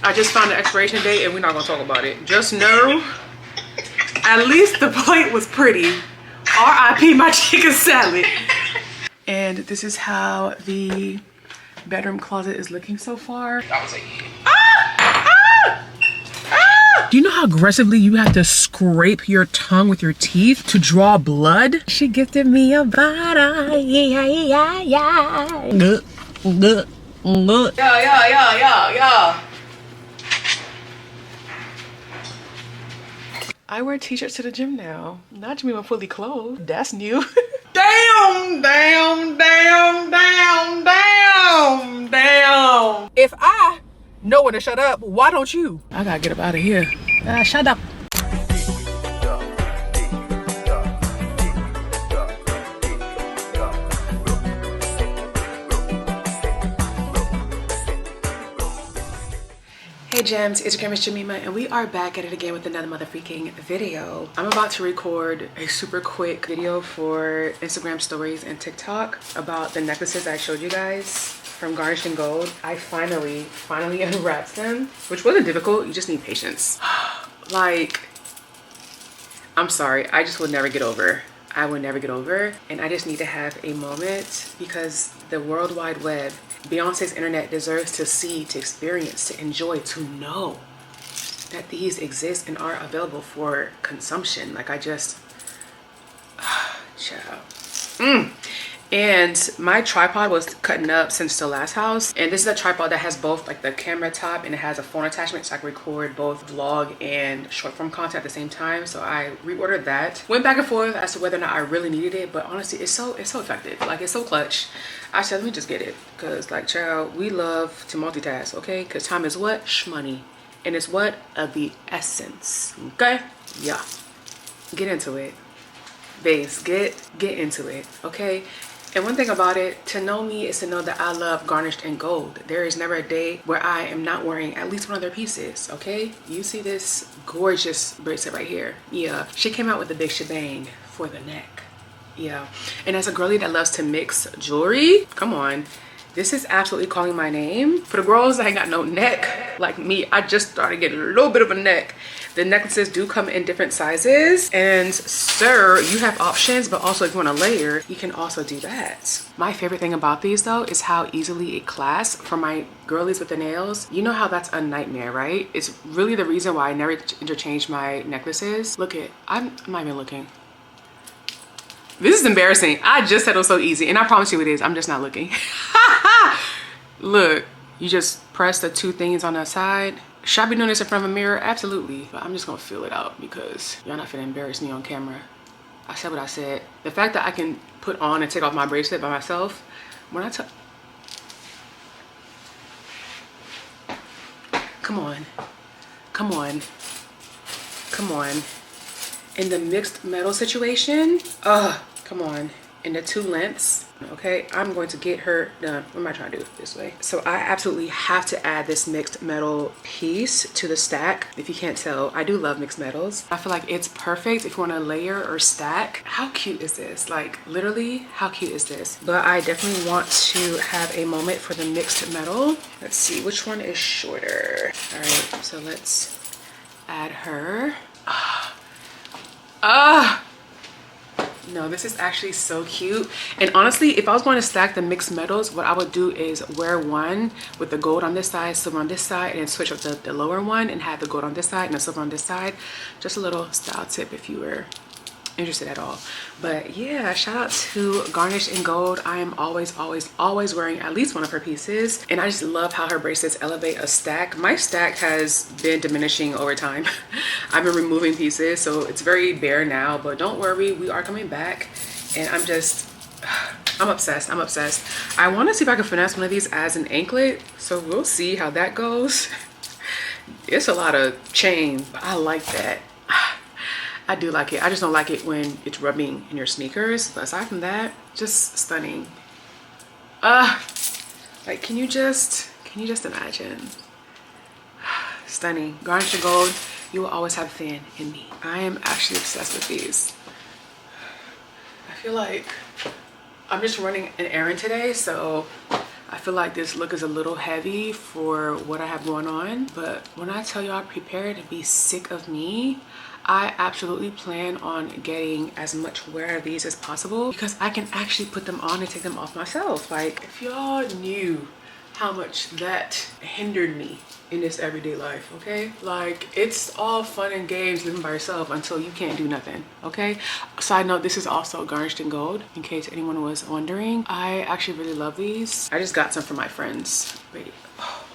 I just found the expiration date and we're not gonna talk about it. Just know, at least the plate was pretty. R.I.P. my chicken salad. And this is how the bedroom closet is looking so far. That was a Do you know how aggressively you have to scrape your tongue with your teeth to draw blood? She gifted me a bada, yeah. Yeah. I wear t-shirts to the gym now. Not Jemima fully clothed. That's new. Damn. If I know when to shut up, why don't you? I gotta get up out of here. Shut up. Hey gems, it's your girl MissJemima and we are back at it again with another motherfucking video. I'm about to record a super quick video for Instagram stories and TikTok about the necklaces I showed you guys from Garnish and Gold. I finally unwrapped them, which wasn't difficult. You just need patience. Like, I'm sorry, I just will never get over. I will never get over, and I just need to have a moment because the World Wide Web, Beyonce's internet deserves to see, to experience, to enjoy, to know that these exist and are available for consumption. Like, I just, child. And my tripod was cutting up since the last house, and this is a tripod that has both like the camera top and it has a phone attachment, so I can record both vlog and short form content at the same time. So I reordered that, went back and forth as to whether or not I really needed it, but honestly it's so effective. Like, it's so clutch. I said, let me just get it, because like, child, we love to multitask, okay? Because time is what? Shmoney. And it's what? Of the essence. Okay? Yeah. Get into it. Babes, get into it, okay? And one thing about it, to know me is to know that I love Garnished and Gold. There is never a day where I am not wearing at least one of their pieces, okay? You see this gorgeous bracelet right here? Yeah, she came out with a big shebang for the neck. Yeah, and as a girly that loves to mix jewelry, come on, this is absolutely calling my name. For the girls that ain't got no neck, like me, I just started getting a little bit of a neck. The necklaces do come in different sizes, and sir, you have options, but also if you want to layer, you can also do that. My favorite thing about these though is how easily it clasps. For my girlies with the nails, you know how that's a nightmare, right? It's really the reason why I never interchange my necklaces. Look at, I'm not even looking. This is embarrassing. I just said it was so easy, and I promise you it is. I'm just not looking. Look, you just press the two things on the side. Should I be doing this in front of a mirror? Absolutely. But I'm just gonna feel it out because y'all not finna embarrass me on camera. I said what I said. The fact that I can put on and take off my bracelet by myself, when I come on. In the mixed metal situation, come on. In the two lengths, okay, I'm going to get her done. What am I trying to do this way? So I absolutely have to add this mixed metal piece to the stack. If you can't tell, I do love mixed metals. I feel like it's perfect if you want to layer or stack. How cute is this? Like, literally, how cute is this? But I definitely want to have a moment for the mixed metal. Let's see, which one is shorter? All right, so let's add her. No, this is actually so cute. And honestly, if I was going to stack the mixed metals, what I would do is wear one with the gold on this side, silver on this side, and then switch up the lower one and have the gold on this side and the silver on this side. Just a little style tip if you were interested at all. But yeah, shout out to Garnish and Gold. I am always wearing at least one of her pieces, and I just love how her bracelets elevate a stack. My stack has been diminishing over time. I've been removing pieces, so it's very bare now, but don't worry, we are coming back. And I'm obsessed. I want to see if I can finesse one of these as an anklet, so we'll see how that goes. It's a lot of chain, but I like that. I do like it. I just don't like it when it's rubbing in your sneakers. But aside from that, just stunning. Like, can you just imagine? Stunning. Garnish and Gold, you will always have a fan in me. I am actually obsessed with these. I feel like I'm just running an errand today, so I feel like this look is a little heavy for what I have going on, but when I tell y'all prepare to be sick of me, I absolutely plan on getting as much wear of these as possible because I can actually put them on and take them off myself. Like, if y'all knew how much that hindered me in this everyday life, okay? Like, it's all fun and games living by yourself until you can't do nothing, okay? Side note, this is also garnished in gold, in case anyone was wondering. I actually really love these. I just got some for my friends. Wait. Oh.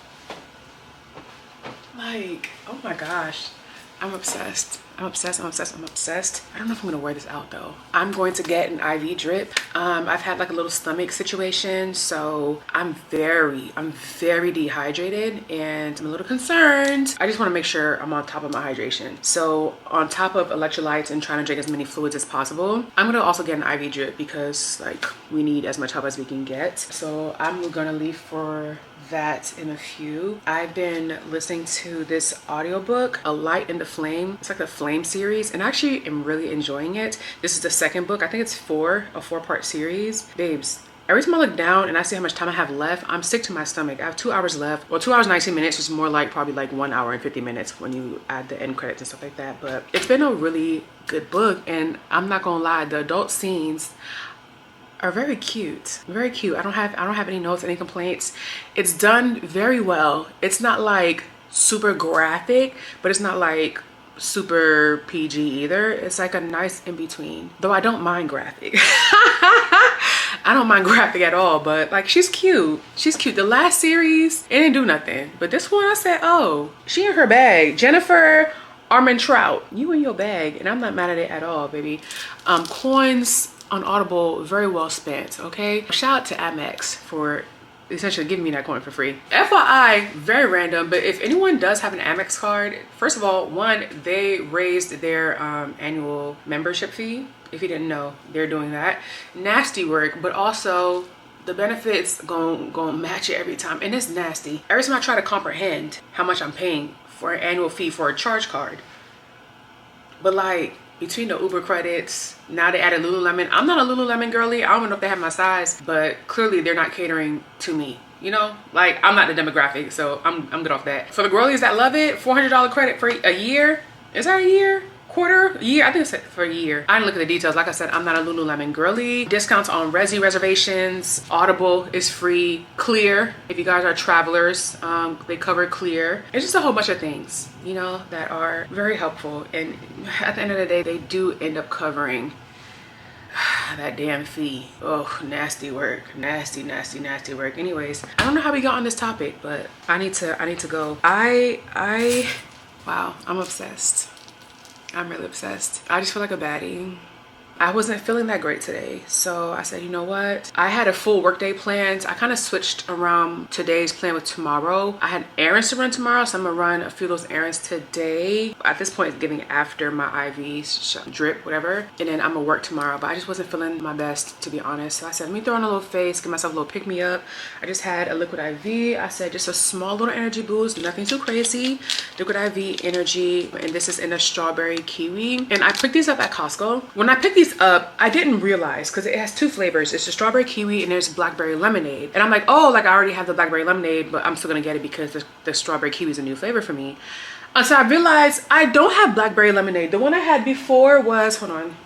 Like, oh my gosh. I'm obsessed. I'm obsessed. I'm obsessed. I'm obsessed. I don't know if I'm gonna wear this out though. I'm going to get an IV drip. I've had like a little stomach situation, so I'm very dehydrated and I'm a little concerned. I just want to make sure I'm on top of my hydration. So on top of electrolytes and trying to drink as many fluids as possible, I'm gonna also get an IV drip because like we need as much help as we can get. So I'm gonna leave for that in a few. I've been listening to this audiobook, A Light in the Flame. It's like the Flame series, and I actually am really enjoying it. This is the second book. I think it's a four-part series. Babes, every time I look down and I see how much time I have left, I'm sick to my stomach. I have 2 hours left. Well, 2 hours 19 minutes, which is more like probably like 1 hour and 50 minutes when you add the end credits and stuff like that. But it's been a really good book, and I'm not gonna lie, the adult scenes are very cute. Very cute. I don't have any notes, any complaints. It's done very well. It's not like super graphic, but it's not like super PG either. It's like a nice in between. Though I don't mind graphic. I don't mind graphic at all, but like she's cute. She's cute. The last series, it didn't do nothing. But this one I said, oh, she in her bag. Jennifer Armin Trout, you in your bag. And I'm not mad at it at all, baby. Coins on Audible, very well spent, okay? Shout out to Amex for essentially giving me that coin for free. FYI, very random, but if anyone does have an Amex card, first of all, one, they raised their annual membership fee. If you didn't know, they're doing that. Nasty work, but also the benefits gonna match it every time, and it's nasty. Every time I try to comprehend how much I'm paying for an annual fee for a charge card, but like, between the Uber credits, now they added Lululemon. I'm not a Lululemon girly. I don't know if they have my size, but clearly they're not catering to me. You know, like I'm not the demographic, so I'm good off that. For the girlies that love it, $400 credit for a year. Is that a year? Quarter? A year? I think it's for a year. I didn't look at the details. Like I said, I'm not a Lululemon girly. Discounts on Resi reservations. Audible is free. Clear, if you guys are travelers, they cover Clear. It's just a whole bunch of things, you know, that are very helpful. And at the end of the day, they do end up covering that damn fee. Oh, nasty work. Nasty work. Anyways, I don't know how we got on this topic, but I need to go. Wow, I'm obsessed. I'm really obsessed. I just feel like a baddie. I wasn't feeling that great today, so I said, you know what? I had a full workday planned. I kind of switched around today's plan with tomorrow. I had errands to run tomorrow, so I'm gonna run a few of those errands today. At this point, it's getting after my IV drip, whatever, and then I'm gonna work tomorrow, but I just wasn't feeling my best, to be honest. So I said, let me throw on a little face, give myself a little pick-me-up. I just had a liquid IV. I said just a small little energy boost, nothing too crazy. Liquid IV energy, and this is in a strawberry kiwi. And I picked these up at Costco. When I picked these up, I didn't realize, because it has two flavors. It's the strawberry kiwi and there's blackberry lemonade. And I'm like, oh, like I already have the blackberry lemonade, but I'm still gonna get it because the strawberry kiwi is a new flavor for me. And so I realized I don't have blackberry lemonade. The one I had before was, hold on.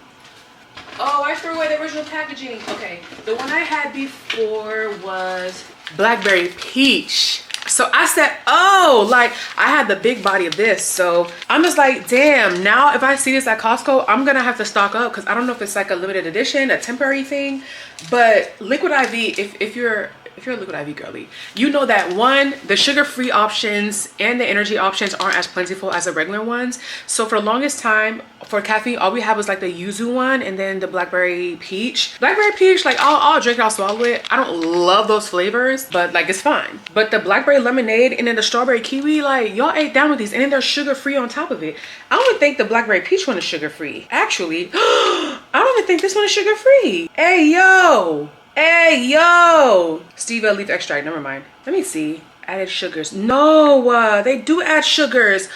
Oh, I threw away the original packaging. Okay, the one I had before was blackberry peach. So I said, oh, like I had the big body of this. So I'm just like, damn, now if I see this at Costco, I'm gonna have to stock up, because I don't know if it's like a limited edition, a temporary thing. But liquid IV, if you're a liquid IV girly, you know that one, the sugar-free options and the energy options aren't as plentiful as the regular ones. So for the longest time, for caffeine, all we had was like the yuzu one and then the blackberry peach. Blackberry peach, like I'll drink it, I'll swallow it. I don't love those flavors, but like it's fine. But the blackberry lemonade and then the strawberry kiwi, like y'all ate down with these, and then they're sugar-free on top of it. I don't even think the blackberry peach one is sugar-free. Actually, I don't even think this one is sugar-free. Hey, yo. Hey, yo! Stevia leaf extract, never mind. Let me see. Added sugars. No, they do add sugars.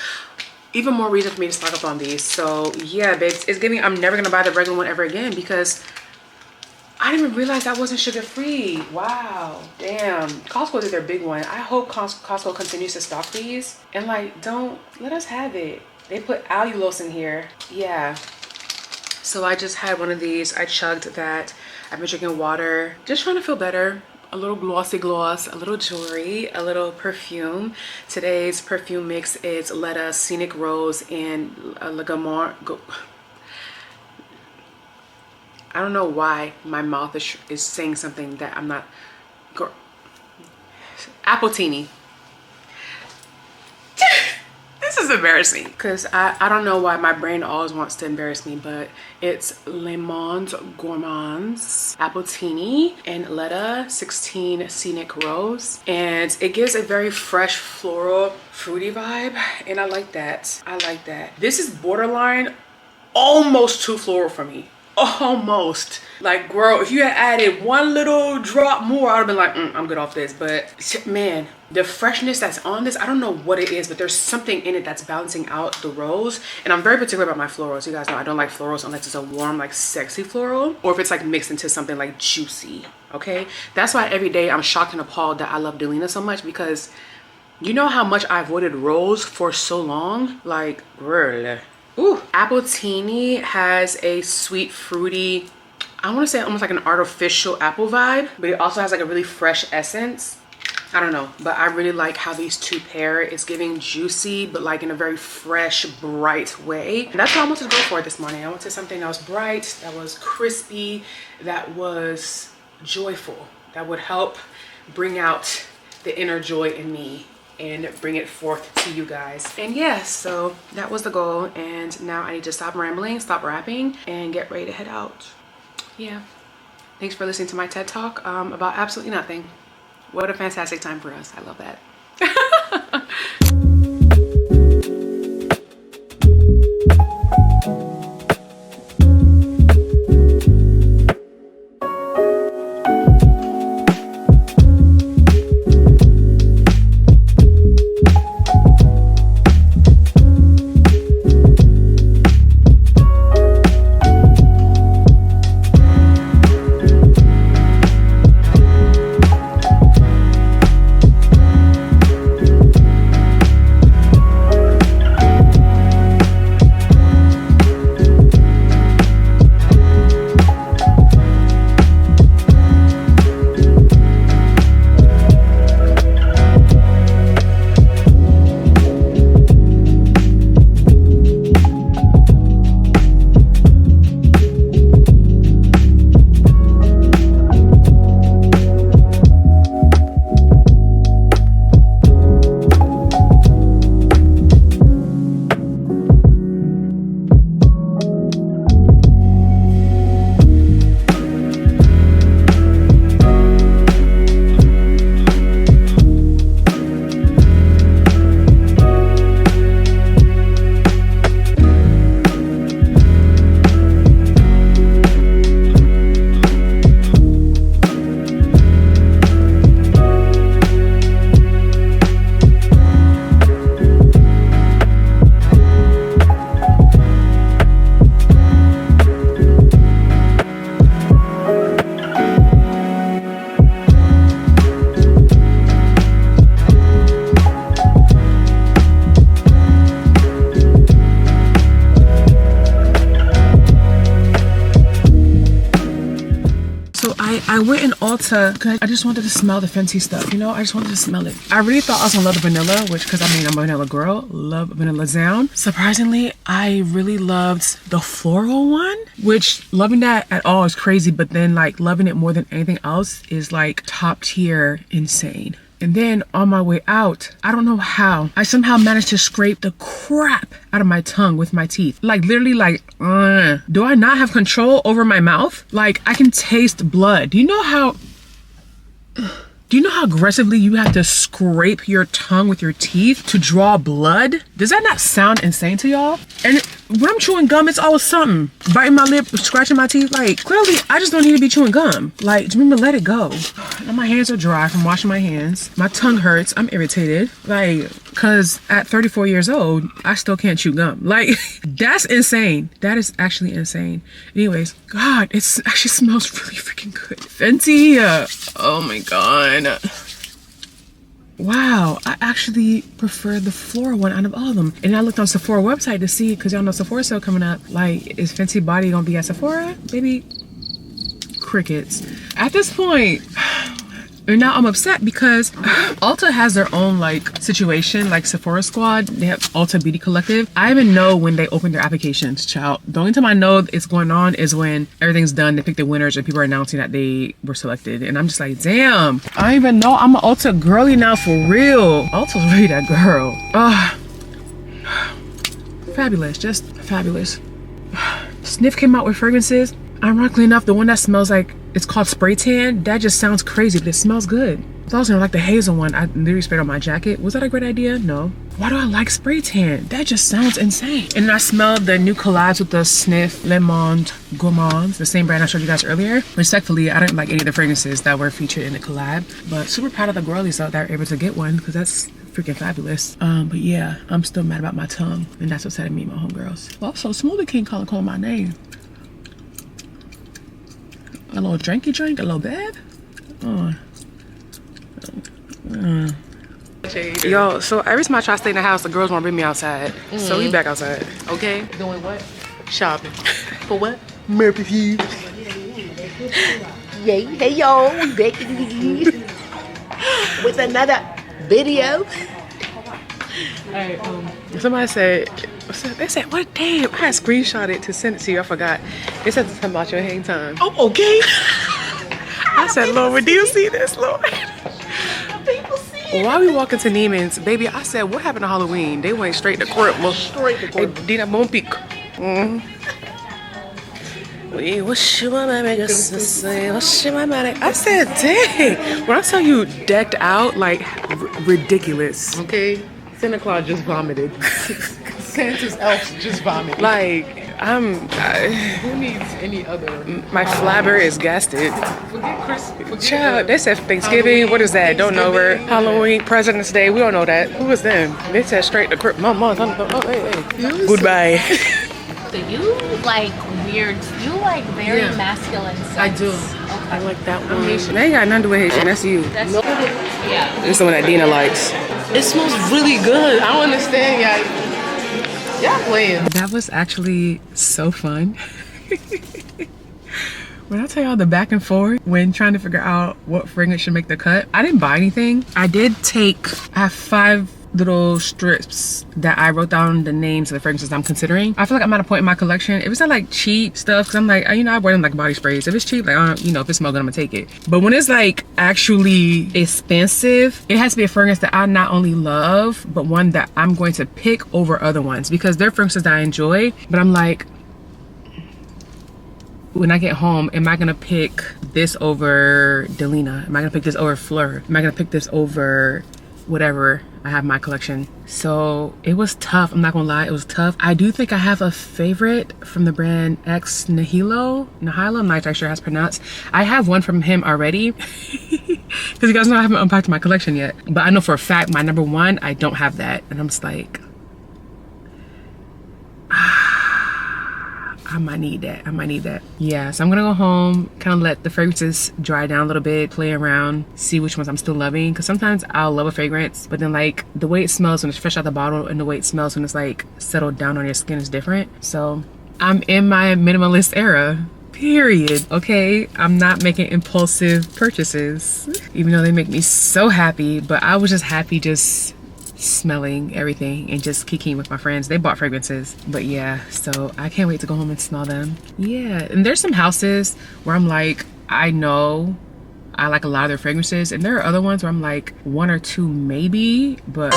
Even more reason for me to stock up on these. So yeah, babes, it's giving, I'm never gonna buy the regular one ever again, because I didn't even realize that wasn't sugar-free. Wow. Damn. Costco did their big one. I hope Costco continues to stock these. And like, don't let us have it. They put allulose in here. Yeah. So I just had one of these. I chugged that. I've been drinking water. Just trying to feel better. A little glossy gloss, a little jewelry, a little perfume. Today's perfume mix is lettuce, scenic rose, and legamore. I don't know why my mouth is saying something that I'm not. Appletini. This is embarrassing because I don't know why my brain always wants to embarrass me, but it's Le Monde Gourmands Appletini and Letta 16 Scenic Rose, and it gives a very fresh floral fruity vibe, and I like that. I like that. This is borderline almost too floral for me. Almost. Like, girl, if you had added one little drop more, I would have been like, I'm good off this. But man, the freshness that's on this, I don't know what it is, but there's something in it that's balancing out the rose. And I'm very particular about my florals. You guys know I don't like florals unless it's a warm, like sexy floral, or if it's like mixed into something like juicy. Okay, that's why every day I'm shocked and appalled that I love Delina so much, because you know how much I avoided rose for so long. Like, girl. Ooh, Appletini has a sweet, fruity, I want to say almost like an artificial apple vibe, but it also has like a really fresh essence. I don't know, but I really like how these two pair. It's giving juicy, but like in a very fresh, bright way. And that's what I wanted to go for this morning. I wanted something that was bright, that was crispy, that was joyful, that would help bring out the inner joy in me and bring it forth to you guys. And yeah, so that was the goal, and now I need to stop rambling, stop rapping, and get ready to head out. Yeah, thanks for listening to my TED Talk about absolutely nothing. What a fantastic time for us. I love that. I went in Ulta because I just wanted to smell the fancy stuff, you know? I just wanted to smell it. I really thought I was gonna love the vanilla, which, because I mean, I'm a vanilla girl, love vanilla sound. Surprisingly, I really loved the floral one, which loving that at all is crazy, but then like loving it more than anything else is like top tier insane. And then on my way out, I don't know how, I somehow managed to scrape the crap out of my tongue with my teeth. Like literally like, do I not have control over my mouth? Like I can taste blood. Do you know how aggressively you have to scrape your tongue with your teeth to draw blood? Does that not sound insane to y'all? And when I'm chewing gum, it's always something. Biting my lip, scratching my teeth. Like, clearly, I just don't need to be chewing gum. Like, Jemima, let it go. Now my hands are dry from washing my hands. My tongue hurts. I'm irritated. Like, because at 34 years old, I still can't chew gum. Like, that's insane. That is actually insane. Anyways, God, it actually smells really freaking good. Fenty. Oh my God. Wow, I actually prefer the floral one out of all of them. And I looked on Sephora website to see, because y'all know Sephora sale coming up. Like, is Fenty Body gonna be at Sephora? Maybe. Crickets. At this point, and now I'm upset because Ulta has their own like situation, like Sephora Squad. They have Ulta Beauty Collective. I even know when they open their applications, child. The only time I know it's going on is when everything's done, they pick the winners and people are announcing that they were selected. And I'm just like, damn, I don't even know. I'm an Ulta girly now for real. Ulta's really that girl. Fabulous, just fabulous. Sniff came out with fragrances. Ironically enough, the one that smells like, it's called Spray Tan. That just sounds crazy, but it smells good. I thought I was gonna like the hazel one. I literally sprayed on my jacket. Was that a great idea? No. Why do I like Spray Tan? That just sounds insane. And then I smelled the new collabs with the Sniff Le Monde Gourmands, the same brand I showed you guys earlier. Respectfully, I didn't like any of the fragrances that were featured in the collab, but super proud of the girlies out there able to get one, because that's freaking fabulous. But yeah, I'm still mad about my tongue, and that's what's upsetting me, my homegirls. Also, Smoothie King calling my name. A little drinky drink, a little bad. Yo, so every time I try to stay in the house, the girls want to bring me outside. So we back outside. Okay? Doing what? Shopping. For what? Perfume. Yay. Hey yo, we back again with another video. Alright, somebody said, they said, what, damn, I had screenshot it to send it to you, I forgot. They said something about your hang time. Oh, okay. I said, Lord, do you see this, Lord? People see it. While we walking to Neiman's, baby, I said, what happened to Halloween? They went straight to court. Straight to court. They did a bumpy. What's your mama say? What's your mama? I said, dang. When I tell you decked out, like, ridiculous. Okay. Santa Claus just vomited. Santa's elf just vomited. Like, who needs any other? My flabber is gasted. Forget Christmas. Child, they said Thanksgiving. Halloween, what is that? Don't know her. Halloween, President's Day. We don't know that. Who was them? They said straight to crib. Mama, hey. Goodbye. So you like weird, you like very masculine scents. I do. Okay. I like that one. They ain't got nothing to do with Haitian. That's you. That's yeah. It's the one that Dina likes. It smells really good. I don't understand, y'all playing. That was actually so fun. When I tell y'all the back and forth when trying to figure out what fragrance should make the cut, I didn't buy anything. I have 5 little strips that I wrote down the names of the fragrances I'm considering. I feel like I'm at a point in my collection. If it's not like cheap stuff, because I'm like, you know, I wear them like body sprays. If it's cheap, like, you know, if it smells good, I'm gonna take it. But when it's like actually expensive, it has to be a fragrance that I not only love, but one that I'm going to pick over other ones, because they're fragrances that I enjoy. But I'm like, when I get home, am I gonna pick this over Delina? Am I gonna pick this over Fleur? Am I gonna pick this over whatever I have in my collection? So it was tough. I'm not gonna lie, it was tough. I do think I have a favorite from the brand X Nihilo. I'm not sure how it's pronounced. I have one from him already because you guys know I haven't unpacked my collection yet. But I know for a fact my number 1, I don't have that, and I'm just like, I might need that. Yeah, so I'm gonna go home, kind of let the fragrances dry down a little bit, play around, see which ones I'm still loving. Because sometimes I'll love a fragrance, but then like the way it smells when it's fresh out the bottle and the way it smells when it's like settled down on your skin is different. So I'm in my minimalist era, period. Okay, I'm not making impulsive purchases, even though they make me so happy. But I was just happy just smelling everything and just kicking with my friends. They bought fragrances, but yeah, so I can't wait to go home and smell them. Yeah, and there's some houses where I'm like, I know I like a lot of their fragrances, and there are other ones where I'm like 1 or 2 maybe, but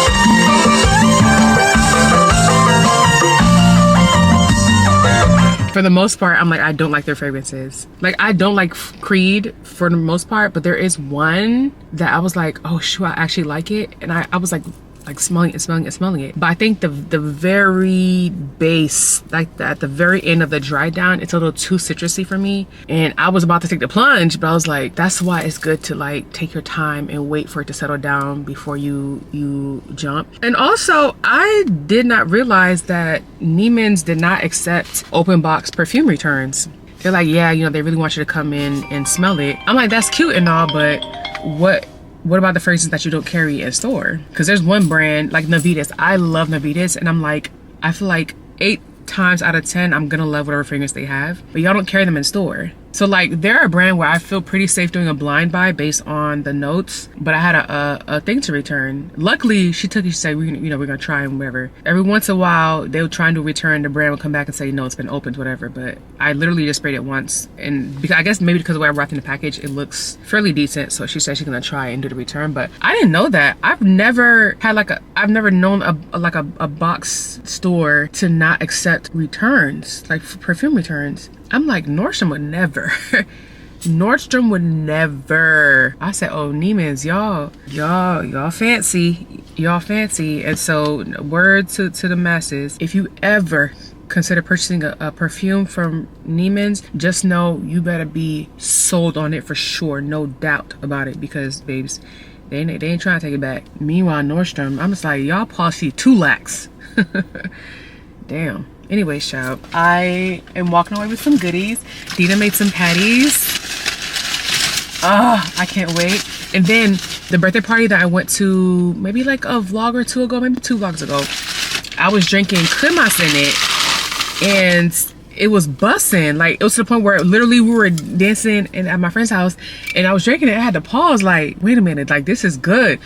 for the most part, I'm like, I don't like their fragrances. Like, I don't like Creed for the most part, but there is one that I was like, oh shoot, I actually like it. And I was like like smelling it, smelling it, smelling it. But I think the very base, like at the very end of the dry down, it's a little too citrusy for me. And I was about to take the plunge, but I was like, that's why it's good to like take your time and wait for it to settle down before you jump. And also, I did not realize that Neiman's did not accept open box perfume returns. They're like, yeah, you know, they really want you to come in and smell it. I'm like, that's cute and all, but what about the fragrances that you don't carry in store? Because there's one brand like Navitas. I love Navitas, and I'm like, I feel like 8 times out of 10 I'm gonna love whatever fragrance they have, but y'all don't carry them in store. So like, they're a brand where I feel pretty safe doing a blind buy based on the notes, but I had a thing to return. Luckily, she took it. She said, we're gonna try and whatever. Every once in a while, they would try to return. The brand would come back and say, no, it's been opened, whatever. But I literally just sprayed it once, and because I guess maybe because of the way I wrapped in the package, it looks fairly decent. So she said she's gonna try and do the return, but I didn't know that. I've never known a box store to not accept returns, like perfume returns. I'm like, Nordstrom would never. Nordstrom would never. I said, oh, Neiman's, y'all fancy. And so, word to the masses, if you ever consider purchasing a perfume from Neiman's, just know you better be sold on it for sure, no doubt about it, because babes, they ain't trying to take it back. Meanwhile, Nordstrom, I'm just like, y'all policy too lax. Damn. Anyways, child, I am walking away with some goodies. Dina made some patties. I can't wait. And then the birthday party that I went to maybe like a vlog or two ago, maybe 2 vlogs ago, I was drinking cremas in it, and it was bussing. Like, it was to the point where literally we were dancing at my friend's house, and I was drinking it. I had to pause, like, wait a minute, like, this is good.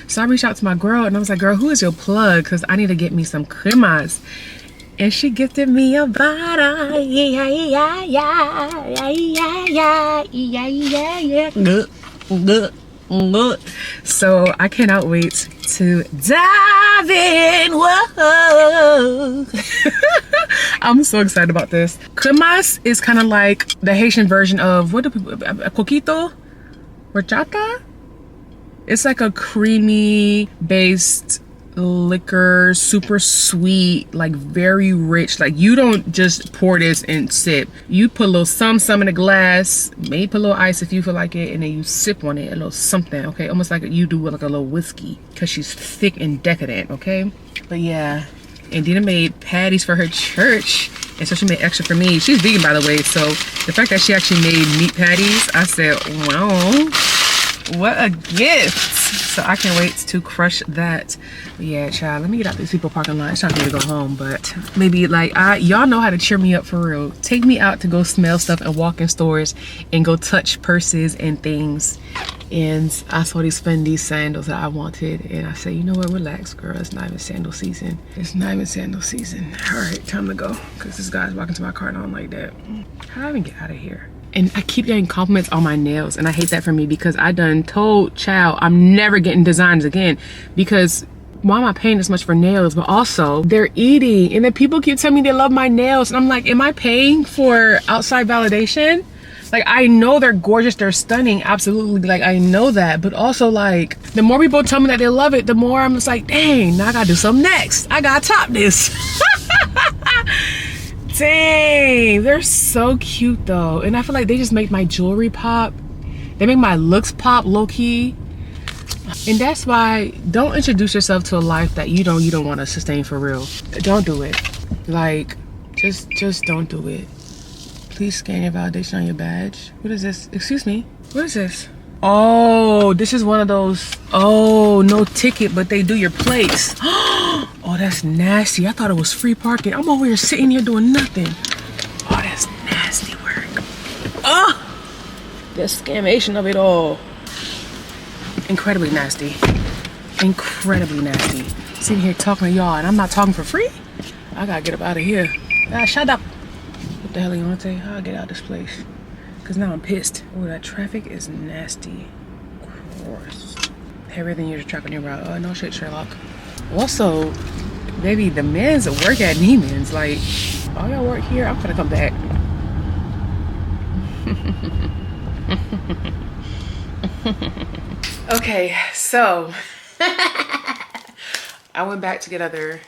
So I reached out to my girl and I was like, girl, who is your plug? Because I need to get me some cremas. And she gifted me a vada. So I cannot wait to dive in. Whoa. I'm so excited about this. Cremas is kind of like the Haitian version of, what do people, coquito? Horchata? It's like a creamy based liquor, super sweet, like very rich. Like, you don't just pour this and sip. You put a little some in a glass, maybe put a little ice if you feel like it, and then you sip on it, a little something, okay? Almost like you do with like a little whiskey, because she's thick and decadent, okay? But yeah, and Dina made patties for her church, and so she made extra for me. She's vegan, by the way, so the fact that she actually made meat patties, I said, wow, what a gift. So I can't wait to crush that. But yeah, child, let me get out this people parking lot. It's time for me to go home, but maybe like, y'all know how to cheer me up for real. Take me out to go smell stuff and walk in stores and go touch purses and things. And I saw these Fendi sandals that I wanted, and I said, you know what, relax, girl, it's not even sandal season. It's not even sandal season. All right, time to go, because this guy's walking to my car and I don't like that. How do I even get out of here? And I keep getting compliments on my nails, and I hate that for me, because I done told child I'm never getting designs again, because why am I paying this much for nails? But also, they're eating, and then people keep telling me they love my nails, and I'm like, am I paying for outside validation? Like, I know they're gorgeous, they're stunning, absolutely, like, I know that, but also, like, the more people tell me that they love it, the more I'm just like, dang, now I gotta do something next. I gotta top this. Dang, they're so cute though, and I feel like they just make my jewelry pop. They make my looks pop, low-key. And that's why, don't introduce yourself to a life that you don't want to sustain for real. Don't do it. Like, just don't do it. Please scan your validation on your badge. What is this? Excuse me. What is this? Oh, this is one of those, oh, no ticket, but they do your plates. Oh, that's nasty. I thought it was free parking. I'm over here sitting here doing nothing. Oh, that's nasty work. Oh, the scamation of it all. Incredibly nasty. Incredibly nasty. Sitting here talking to y'all, and I'm not talking for free? I gotta get up out of here. Ah, shut up. the hell, Leonte? How I get out of this place? Because now I'm pissed. Oh, that traffic is nasty. Of course. Heavier than usual traffic on your route. Oh, no shit, Sherlock. Also, baby, the men's work at Neiman's. Like, all y'all work here, I'm gonna come back. Okay, so I went back to get other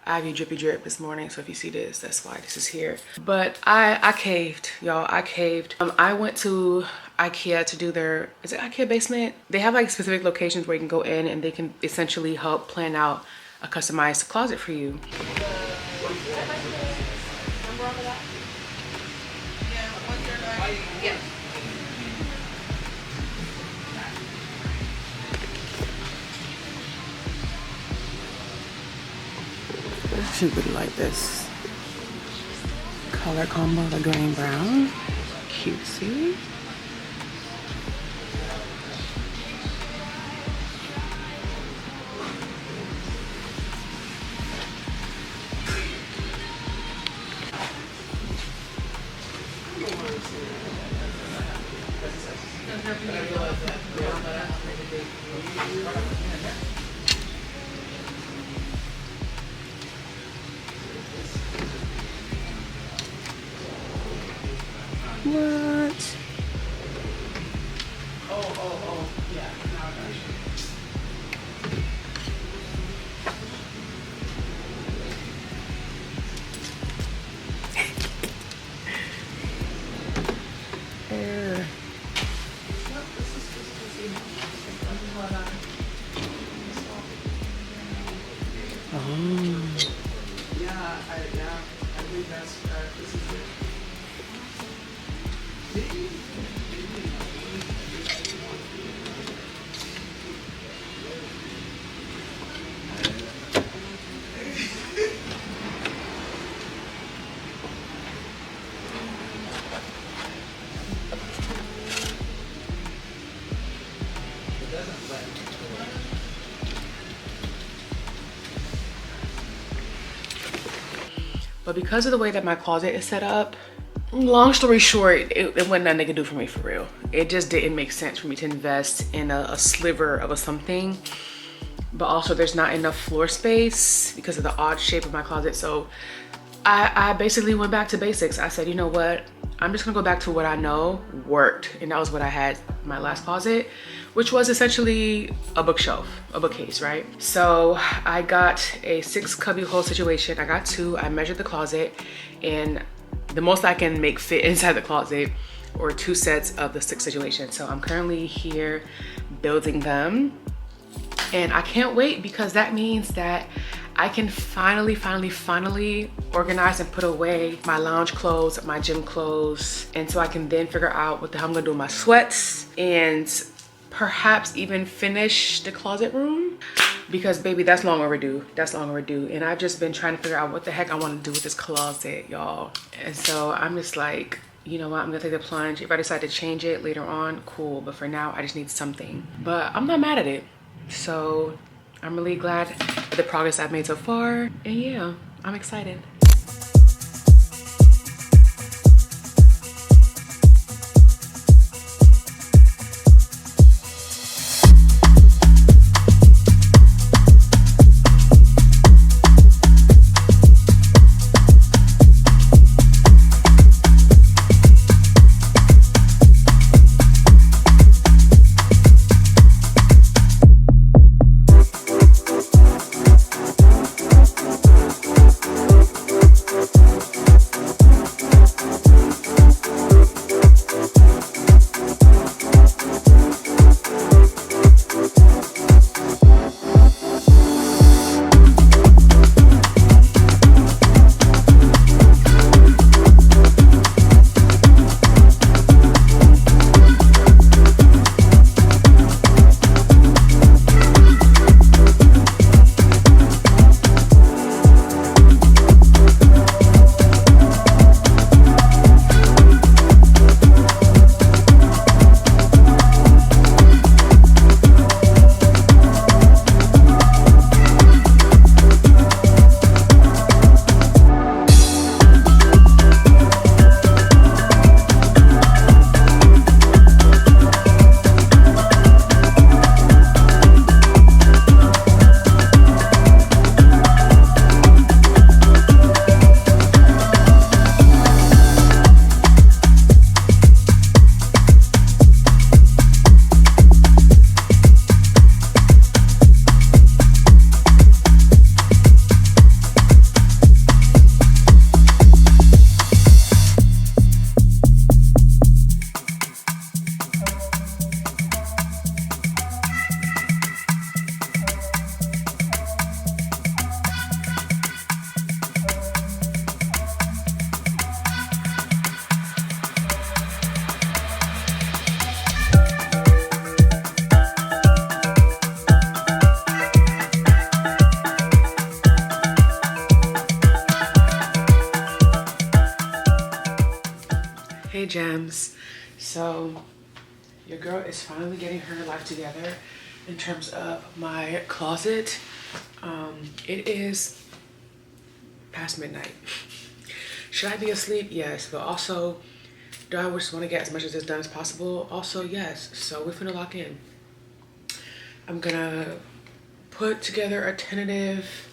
Ivy drippy drip this morning, so if you see this, that's why this is here. But I caved, y'all. I caved. I went to IKEA to do their, is it IKEA basement? They have like specific locations where you can go in and they can essentially help plan out a customized closet for you. I actually really like this color combo, the green brown. Cutesy. What? Oh, yeah. I think that's this is it. But because of the way that my closet is set up, long story short, it wasn't nothing they could do for me for real. It just didn't make sense for me to invest in a sliver of a something. But also there's not enough floor space because of the odd shape of my closet. So I basically went back to basics. I said, you know what? I'm just gonna go back to what I know worked. And that was what I had in my last closet, which was essentially a bookshelf, a bookcase, right? So I got a 6 cubby hole situation. I got 2, I measured the closet, and the most I can make fit inside the closet or 2 sets of the 6 situation. So I'm currently here building them. And I can't wait because that means that I can finally organize and put away my lounge clothes, my gym clothes. And so I can then figure out what the hell I'm gonna do with my sweats and perhaps even finish the closet room, because baby, that's long overdue. That's long overdue. And I've just been trying to figure out what the heck I want to do with this closet, y'all. And so I'm just like, you know what, I'm gonna take the plunge. If I decide to change it later on, cool. But for now, I just need something. But I'm not mad at it. So I'm really glad with the progress I've made so far. And yeah, I'm excited. gems. So your girl is finally getting her life together in terms of my closet. It is past midnight. Should I be asleep? Yes, but also do I just want to get as much of this done as possible? Also yes. So we're finna lock in. I'm gonna put together a tentative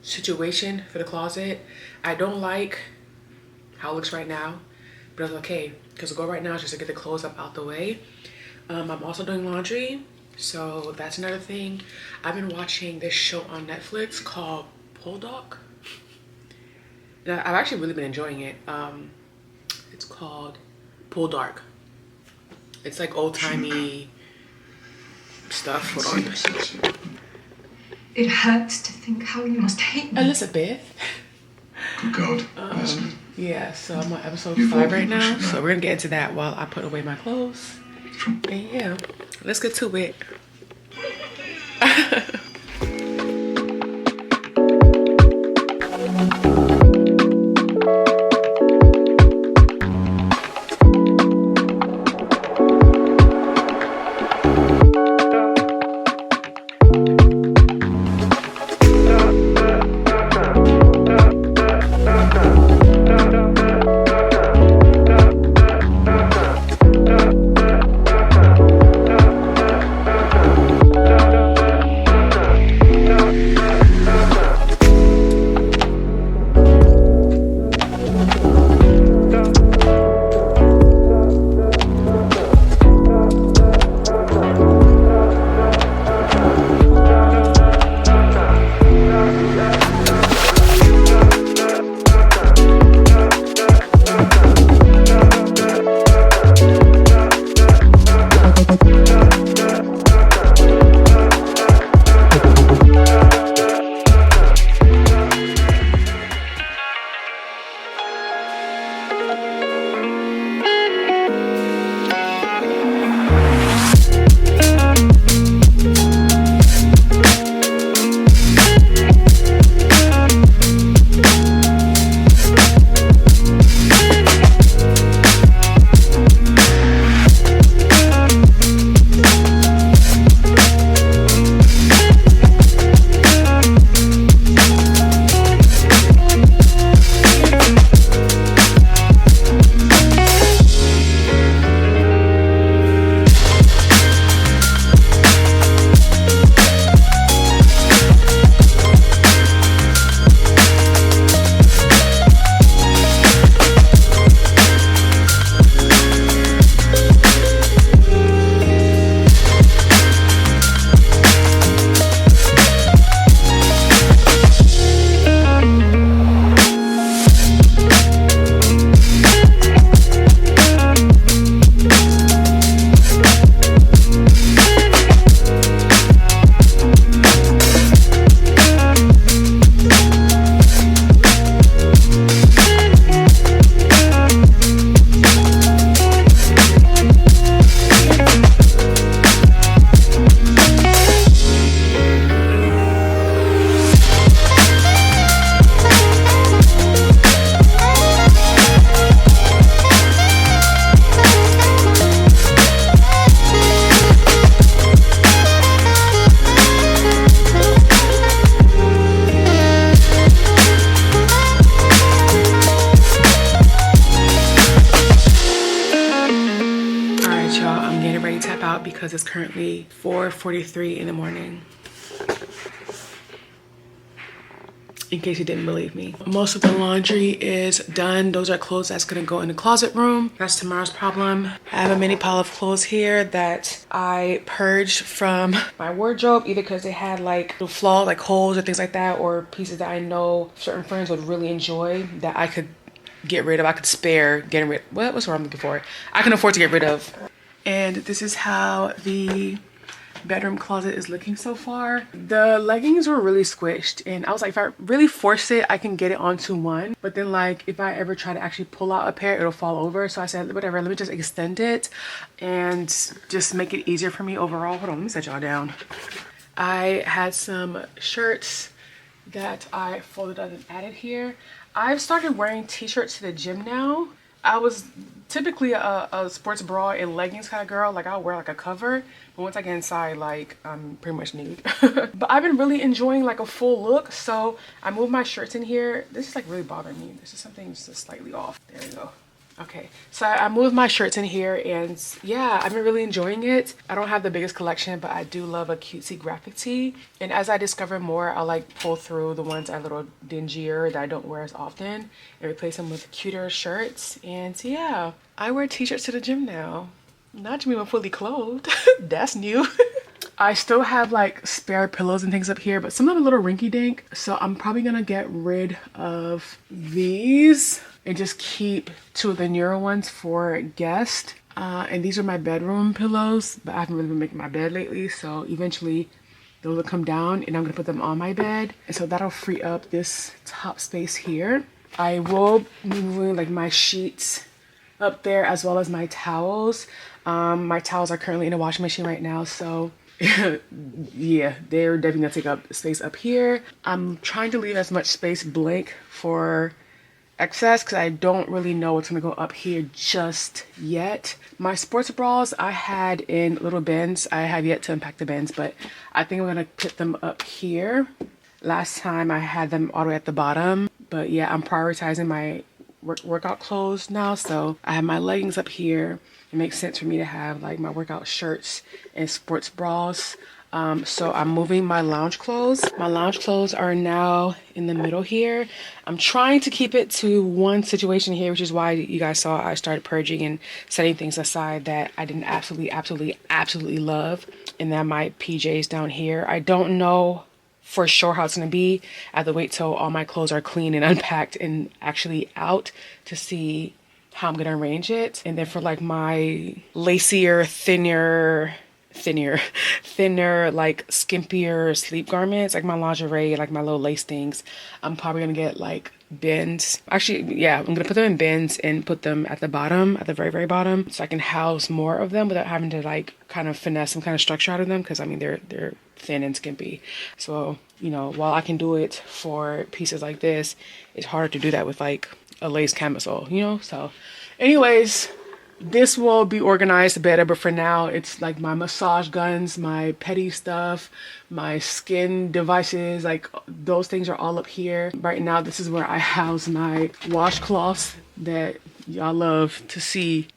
situation for the closet. I don't like how it looks right now, but it's okay because the goal right now is just to get the clothes up out the way. I'm also doing laundry, so that's another thing. I've been watching this show on Netflix called Bulldog. I've actually really been enjoying it. It's called Bulldog. It's like old-timey stuff. Hold on. It hurts to think how you must hate me. Elizabeth. Good God. Yeah, so I'm on episode 5 right now. So we're gonna get into that while I put away my clothes. And yeah, let's get to it. Because it's currently 4:43 in the morning. In case you didn't believe me. Most of the laundry is done. Those are clothes that's gonna go in the closet room. That's tomorrow's problem. I have a mini pile of clothes here that I purged from my wardrobe, either because they had like little flaws, like holes or things like that, or pieces that I know certain friends would really enjoy that I could get rid of. I could spare getting rid. What's what I'm looking for? I can afford to get rid of. And this is how the bedroom closet is looking so far. The leggings were really squished, and I was like, if I really force it, I can get it onto one. But then like if I ever try to actually pull out a pair, it'll fall over. So I said, whatever, let me just extend it and just make it easier for me overall. Hold on, let me set y'all down. I had some shirts that I folded up and added here. I've started wearing t-shirts to the gym now. I was typically a sports bra and leggings kind of girl. Like I'll wear like a cover, but once I get inside, like I'm pretty much nude. But I've been really enjoying like a full look. So I moved my shirts in here. This is like really bothering me. This is something just slightly off. There we go. Okay, so I moved my shirts in here, and yeah, I've been really enjoying it. I don't have the biggest collection, but I do love a cutesy graphic tee. And as I discover more, I'll like pull through the ones that are a little dingier that I don't wear as often and replace them with cuter shirts. And yeah, I wear t-shirts to the gym now. Not Jemima fully clothed. That's new. I still have like spare pillows and things up here, but some of them are a little rinky dink. So I'm probably gonna get rid of these and just keep two of the newer ones for guests. And these are my bedroom pillows, but I haven't really been making my bed lately. So eventually those will come down and I'm gonna put them on my bed. And so that'll free up this top space here. I will be moving like my sheets up there as well as my towels. My towels are currently in the washing machine right now. So yeah, they're definitely gonna take up space up here. I'm trying to leave as much space blank for excess because I don't really know what's gonna go up here just yet. My sports bras I had in little bins. I have yet to unpack the bins, but I think I'm gonna put them up here. Last time I had them all the way at the bottom, but yeah, I'm prioritizing my workout clothes now. So I have my leggings up here. It makes sense for me to have like my workout shirts and sports bras. So I'm moving my lounge clothes. My lounge clothes are now in the middle here. I'm trying to keep it to one situation here, which is why you guys saw I started purging and setting things aside that I didn't absolutely love. And then my PJs down here. I don't know for sure how it's gonna be. I have to wait till all my clothes are clean and unpacked and actually out to see how I'm gonna arrange it. And then for like my lacier, thinner, like skimpier sleep garments, like my lingerie, like my little lace things, I'm probably gonna get like bins. Actually, yeah, I'm gonna put them in bins and put them at the bottom, at the very bottom, so I can house more of them without having to like kind of finesse some kind of structure out of them, because I mean they're thin and skimpy. So, you know, while I can do it for pieces like this, it's harder to do that with like a lace camisole, you know? So anyways, this will be organized better, but for now it's like my massage guns, my petty stuff, my skin devices, like those things are all up here. Right now this is where I house my washcloths that y'all love to see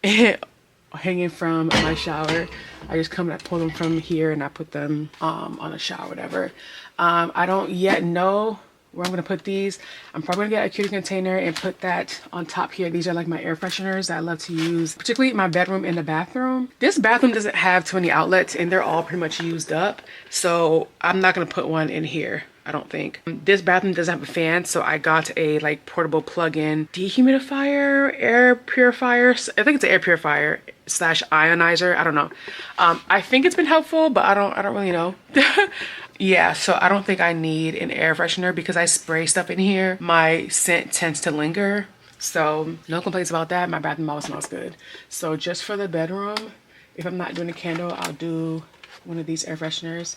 hanging from my shower. I just come and I pull them from here and I put them on a shower, whatever. I don't yet know where I'm gonna put these. I'm probably gonna get a cutie container and put that on top here. These are like my air fresheners that I love to use, particularly in my bedroom and the bathroom. This bathroom doesn't have too many outlets and they're all pretty much used up. So I'm not gonna put one in here, I don't think. This bathroom doesn't have a fan, so I got a like portable plug-in dehumidifier, air purifier. I think it's an air purifier / ionizer. I don't know. I think it's been helpful, but I don't really know. Yeah, so I don't think I need an air freshener because I spray stuff in here. My scent tends to linger. So no complaints about that. My bathroom always smells good. So just for the bedroom, if I'm not doing a candle, I'll do one of these air fresheners.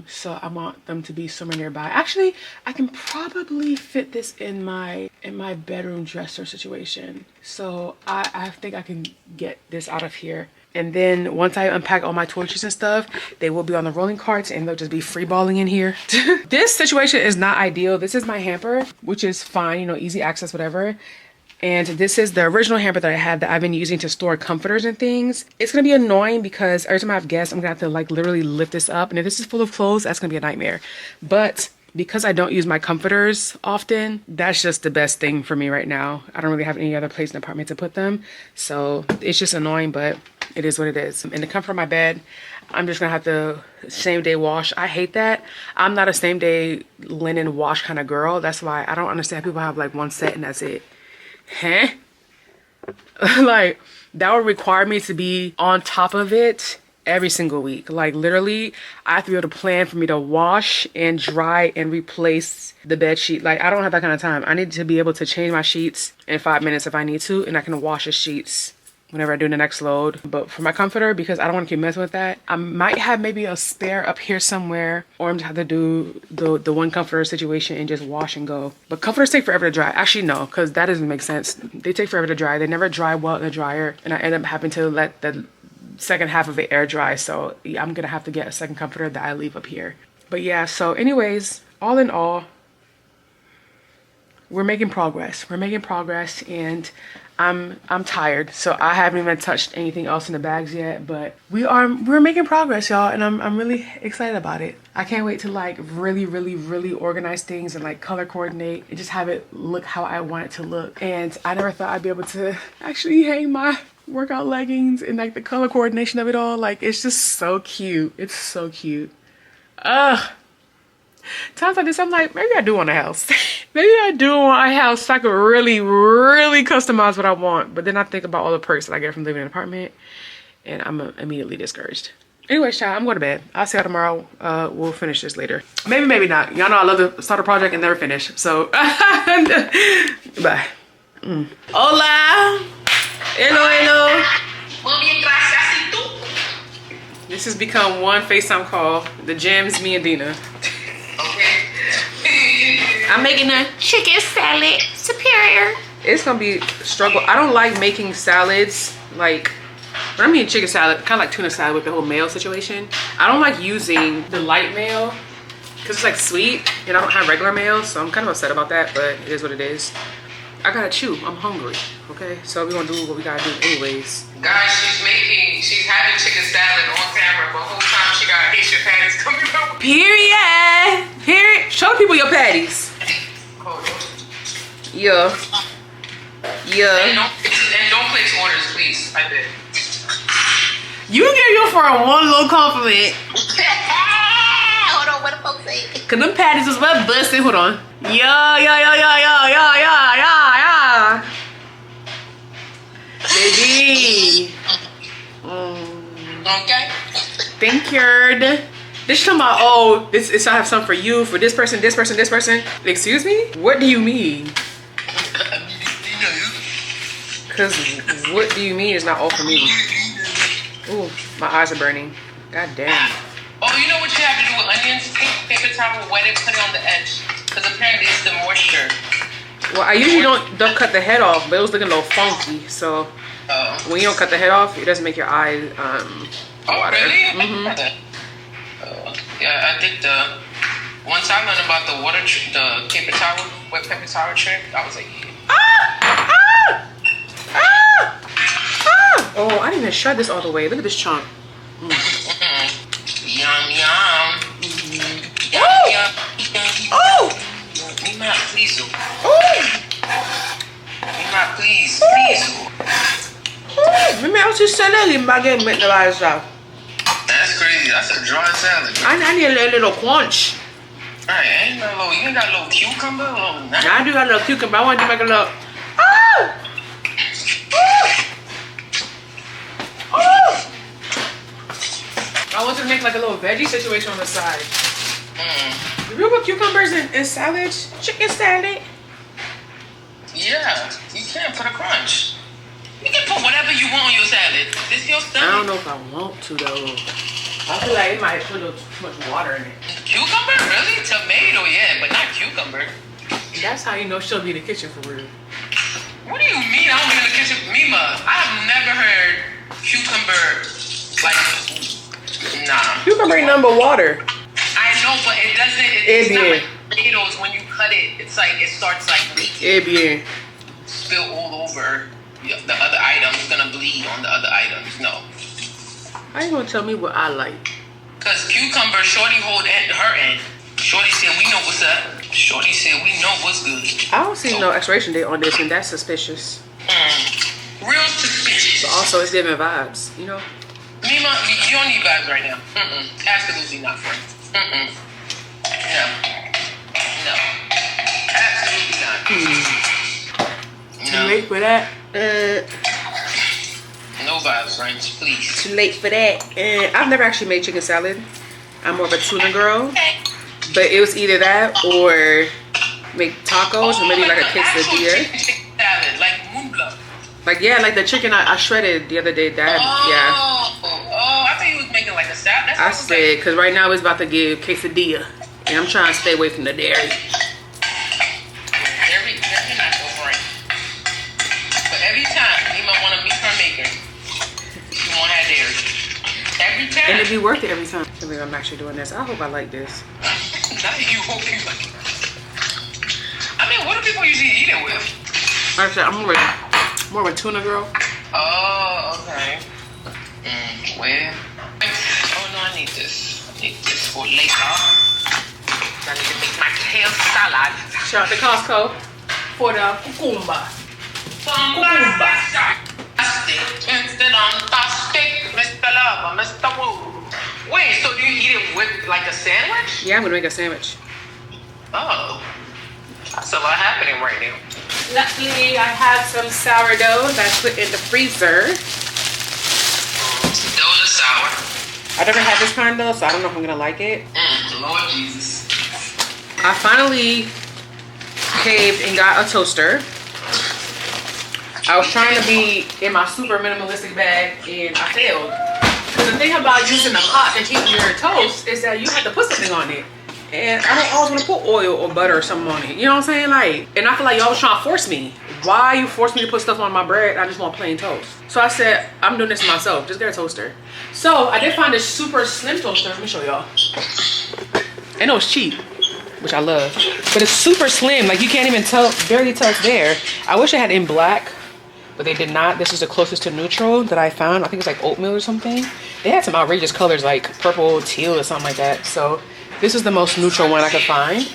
So I want them to be somewhere nearby. Actually, I can probably fit this in my bedroom dresser situation. So I think I can get this out of here. And then once I unpack all my toiletries and stuff, they will be on the rolling carts and they'll just be free balling in here. This situation is not ideal. This is my hamper, which is fine, you know, easy access, whatever. And this is the original hamper that I had that I've been using to store comforters and things. It's gonna be annoying because every time I have guests, I'm gonna have to like literally lift this up. And if this is full of clothes, that's gonna be a nightmare. But because I don't use my comforters often, that's just the best thing for me right now. I don't really have any other place in the apartment to put them. So it's just annoying, but it is what it is. In the comfort of my bed, I'm just gonna have to same day wash. I hate that. I'm not a same day linen wash kind of girl. That's why I don't understand people have like one set and that's it. Huh? Like that would require me to be on top of it every single week. Like literally, I have to be able to plan for me to wash and dry and replace the bed sheet. Like I don't have that kind of time. I need to be able to change my sheets in 5 minutes if I need to, and I can wash the sheets whenever I do the next load. But for my comforter, because I don't want to keep messing with that, I might have maybe a spare up here somewhere, or I'm just have to do the one comforter situation and just wash and go. But comforters take forever to dry. Actually, no, because that doesn't make sense. They take forever to dry. They never dry well in the dryer, and I end up having to let the second half of it air dry. So yeah, I'm gonna have to get a second comforter that I leave up here. But yeah, so anyways, all in all, we're making progress. We're making progress, and I'm tired, so I haven't even touched anything else in the bags yet, but we're making progress, y'all, and I'm really excited about it. I can't wait to like really organize things and like color coordinate and just have it look how I want it to look. And I never thought I'd be able to actually hang my workout leggings and like the color coordination of it all. Like, it's just so cute. It's so cute. Times like this, I'm like, maybe I do want a house. Maybe I do want a house so I could really customize what I want. But then I think about all the perks that I get from living in an apartment, and I'm immediately discouraged. Anyway, child, I'm going to bed. I'll see y'all tomorrow. We'll finish this later. Maybe not. Y'all know I love to start a project and never finish. So, bye. Hola. Hello. This has become one FaceTime call. The gems, me and Dina. I'm making a chicken salad superior. It's gonna be a struggle. I don't like making salads. Like, when I mean chicken salad, kind of like tuna salad with the whole mayo situation. I don't like using the light mayo because it's like sweet and I don't have regular mayo, so I'm kind of upset about that, but it is what it is. I gotta chew. I'm hungry. Okay, so we're gonna do what we gotta do anyways. Guys, she's having chicken salad on camera, but the whole time she got Haitian patties coming out. Period. Show people your patties. Yeah. And don't place orders, please. I beg. You give your friend one little compliment. Hold on, what the folks say? Cause them patties was well busted. Hold on. Yeah. Baby. Okay. Thank you. This talking about, oh, this I have some for you, for this person. Excuse me? What do you mean? Cause what do you mean is not all for me. Ooh, my eyes are burning. God damn. Oh, you know what you have to do with onions? Take paper towel, wet it, put it on the edge. Because apparently it's the moisture. Well, I usually don't cut the head off, but it was looking a little funky. So when you don't cut the head off, it doesn't make your eyes water. Really? Yeah, I did once I learned about the the paper towel, wet paper towel trick, I was like, Oh, I didn't even shred this all the way. Look at this chunk. Yum, Yum. Oh! Mima, please. Oh! Mima, please. Maybe I was just saying that baguette meant the right stuff. That's crazy. That's a dry salad. I need a little crunch. Alright, you ain't got a little cucumber? I do got a little cucumber. I want to make a little. Oh! I want to make like a little veggie situation on the side. Do you put cucumbers in salads? Chicken salad? Yeah, you can put a crunch. You can put whatever you want on your salad. This your stomach. I don't know if I want to though. I feel like it might put too much water in it. Cucumber? Really? Tomato, yeah, but not cucumber. That's how you know she'll be in the kitchen for real. What do you mean I don't be in the kitchen? Mima, I have never heard cucumber, like, nah. Cucumber ain't nothing but water. I know, but it doesn't, it's not like potatoes. When you cut it, it's like, it starts like leaking. Spill all over the other items. It's gonna bleed on the other items. No. How you gonna tell me what I like? Cause cucumber, Shorty hold her end. Shorty said we know what's up. Shorty said we know what's good. I don't see no expiration date on this, and that's suspicious. Real suspicious. But also, it's giving vibes, you know? Mima, you don't need vibes right now. Absolutely not, friend. No. Absolutely not. Too late for that. No vibes, friends, please. Too late for that. I've never actually made chicken salad. I'm more of a tuna girl. But it was either that or make tacos or maybe like a quesadilla. Chicken salad, like mungla. Like, yeah, like the chicken I shredded the other day. That, yeah. Oh, I thought you was making like a salad. I said, because right now it's about to give quesadilla. And I'm trying to stay away from the dairy. Dairy not so right. But every time you might want to meet her maker, you won't have dairy. Every time. And it'd be worth it every time. I'm actually doing this. I hope I like this. Not you hope you like it. I mean, what do people usually eat it with? Like I said, I'm more of a tuna girl. Oh, okay. Well, oh no, I need this. I need this for later. I need to make my kale salad. Shout out to Costco for the cucumba. Fantastic, Mr. Lover, Mr. Woo. Wait, so do you eat it with like a sandwich? Yeah, I'm gonna make a sandwich. Oh, that's a lot happening right now. Luckily, I have some sourdough that's put in the freezer. Dough is sour. I never had this kind though, so I don't know if I'm gonna like it. Lord Jesus. I finally caved and got a toaster. I was trying to be in my super minimalistic bag and I failed. Because the thing about using a pot to heat your toast is that you have to put something on it. And I don't always want to put oil or butter or something on it. You know what I'm saying? Like, and I feel like y'all was trying to force me. Why you force me to put stuff on my bread? I just want plain toast. So I said, I'm doing this myself. Just get a toaster. So I did find this super slim toaster. Let me show y'all. I know it's cheap, which I love. But it's super slim. Like you can't even tell, barely tell it's there. I wish I had it in black, but they did not. This is the closest to neutral that I found. I think it's like oatmeal or something. They had some outrageous colors like purple, teal or something like that. So this is the most neutral one I could find.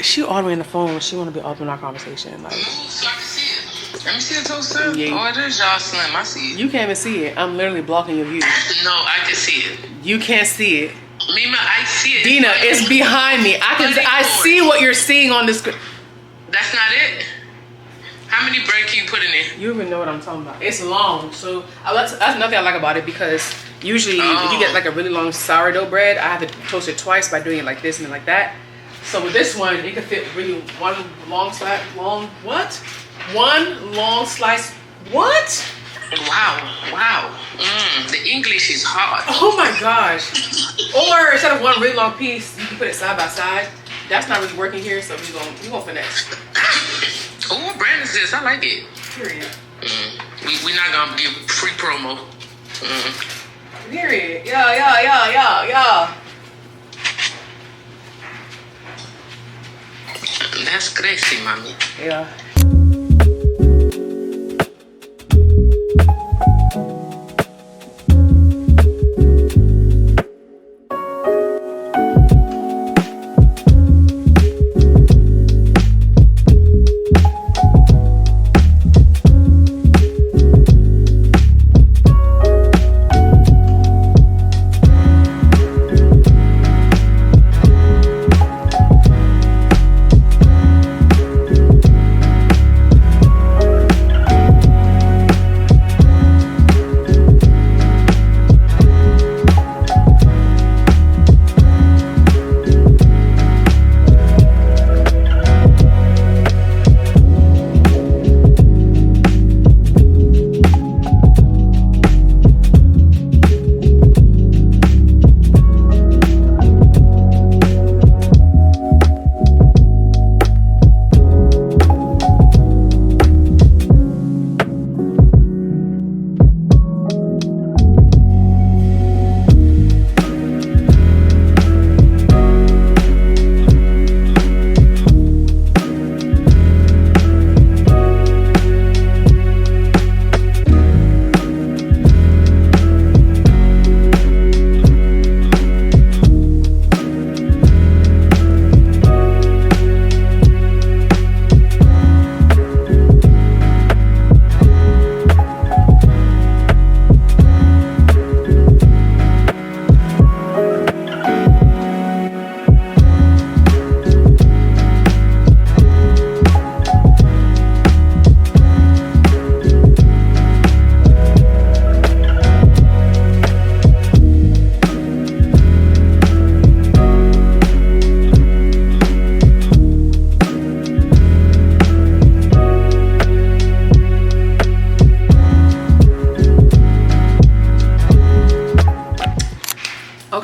She all the way on the phone. She want to be up in our conversation. Like, So I can see it. Let me see the toaster. Yeah. Oh, it is y'all slim. I see it. you can't even see it. I'm literally blocking your view. No, I can see it. You can't see it. Mima, I see it. Dina, it's behind me. I see what you're seeing on the screen. That's not it. How many bread can you put in it? You even know what I'm talking about. It's long, so that's nothing I like about it because usually if you get like a really long sourdough bread, I have to toast it twice by doing it like this and then like that. So with this one, it can fit really one long slice. One long slice. What? Wow. The English is hard. Oh my gosh. Or instead of one really long piece, you can put it side by side. That's not really working here, so we're gonna finesse. Oh, what brand is this? I like it. Period. We're not gonna give free promo. Period. Yeah. That's crazy, mommy. Yeah.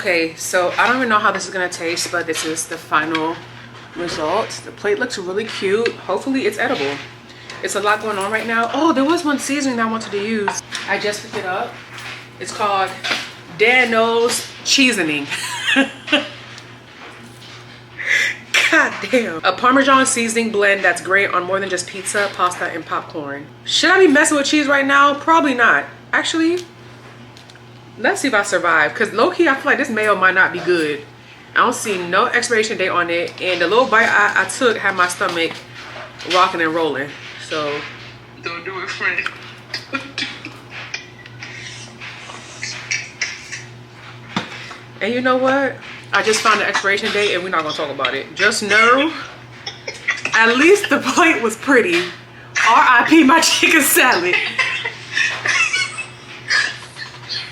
Okay, so I don't even know how this is gonna taste, but this is the final result. The plate looks really cute. Hopefully it's edible. It's a lot going on right now. Oh, there was one seasoning I wanted to use. I just picked it up. It's called Dan Knows Cheesening. God damn. A Parmesan seasoning blend that's great on more than just pizza, pasta, and popcorn. Should I be messing with cheese right now? Probably not. Actually, let's see if I survive. Because low-key, I feel like this mayo might not be good. I don't see no expiration date on it. And the little bite I took had my stomach rocking and rolling. So Don't do it, friend. and you know what? I just found the expiration date and we're not gonna talk about it. Just know, at least the plate was pretty. R.I.P. my chicken salad.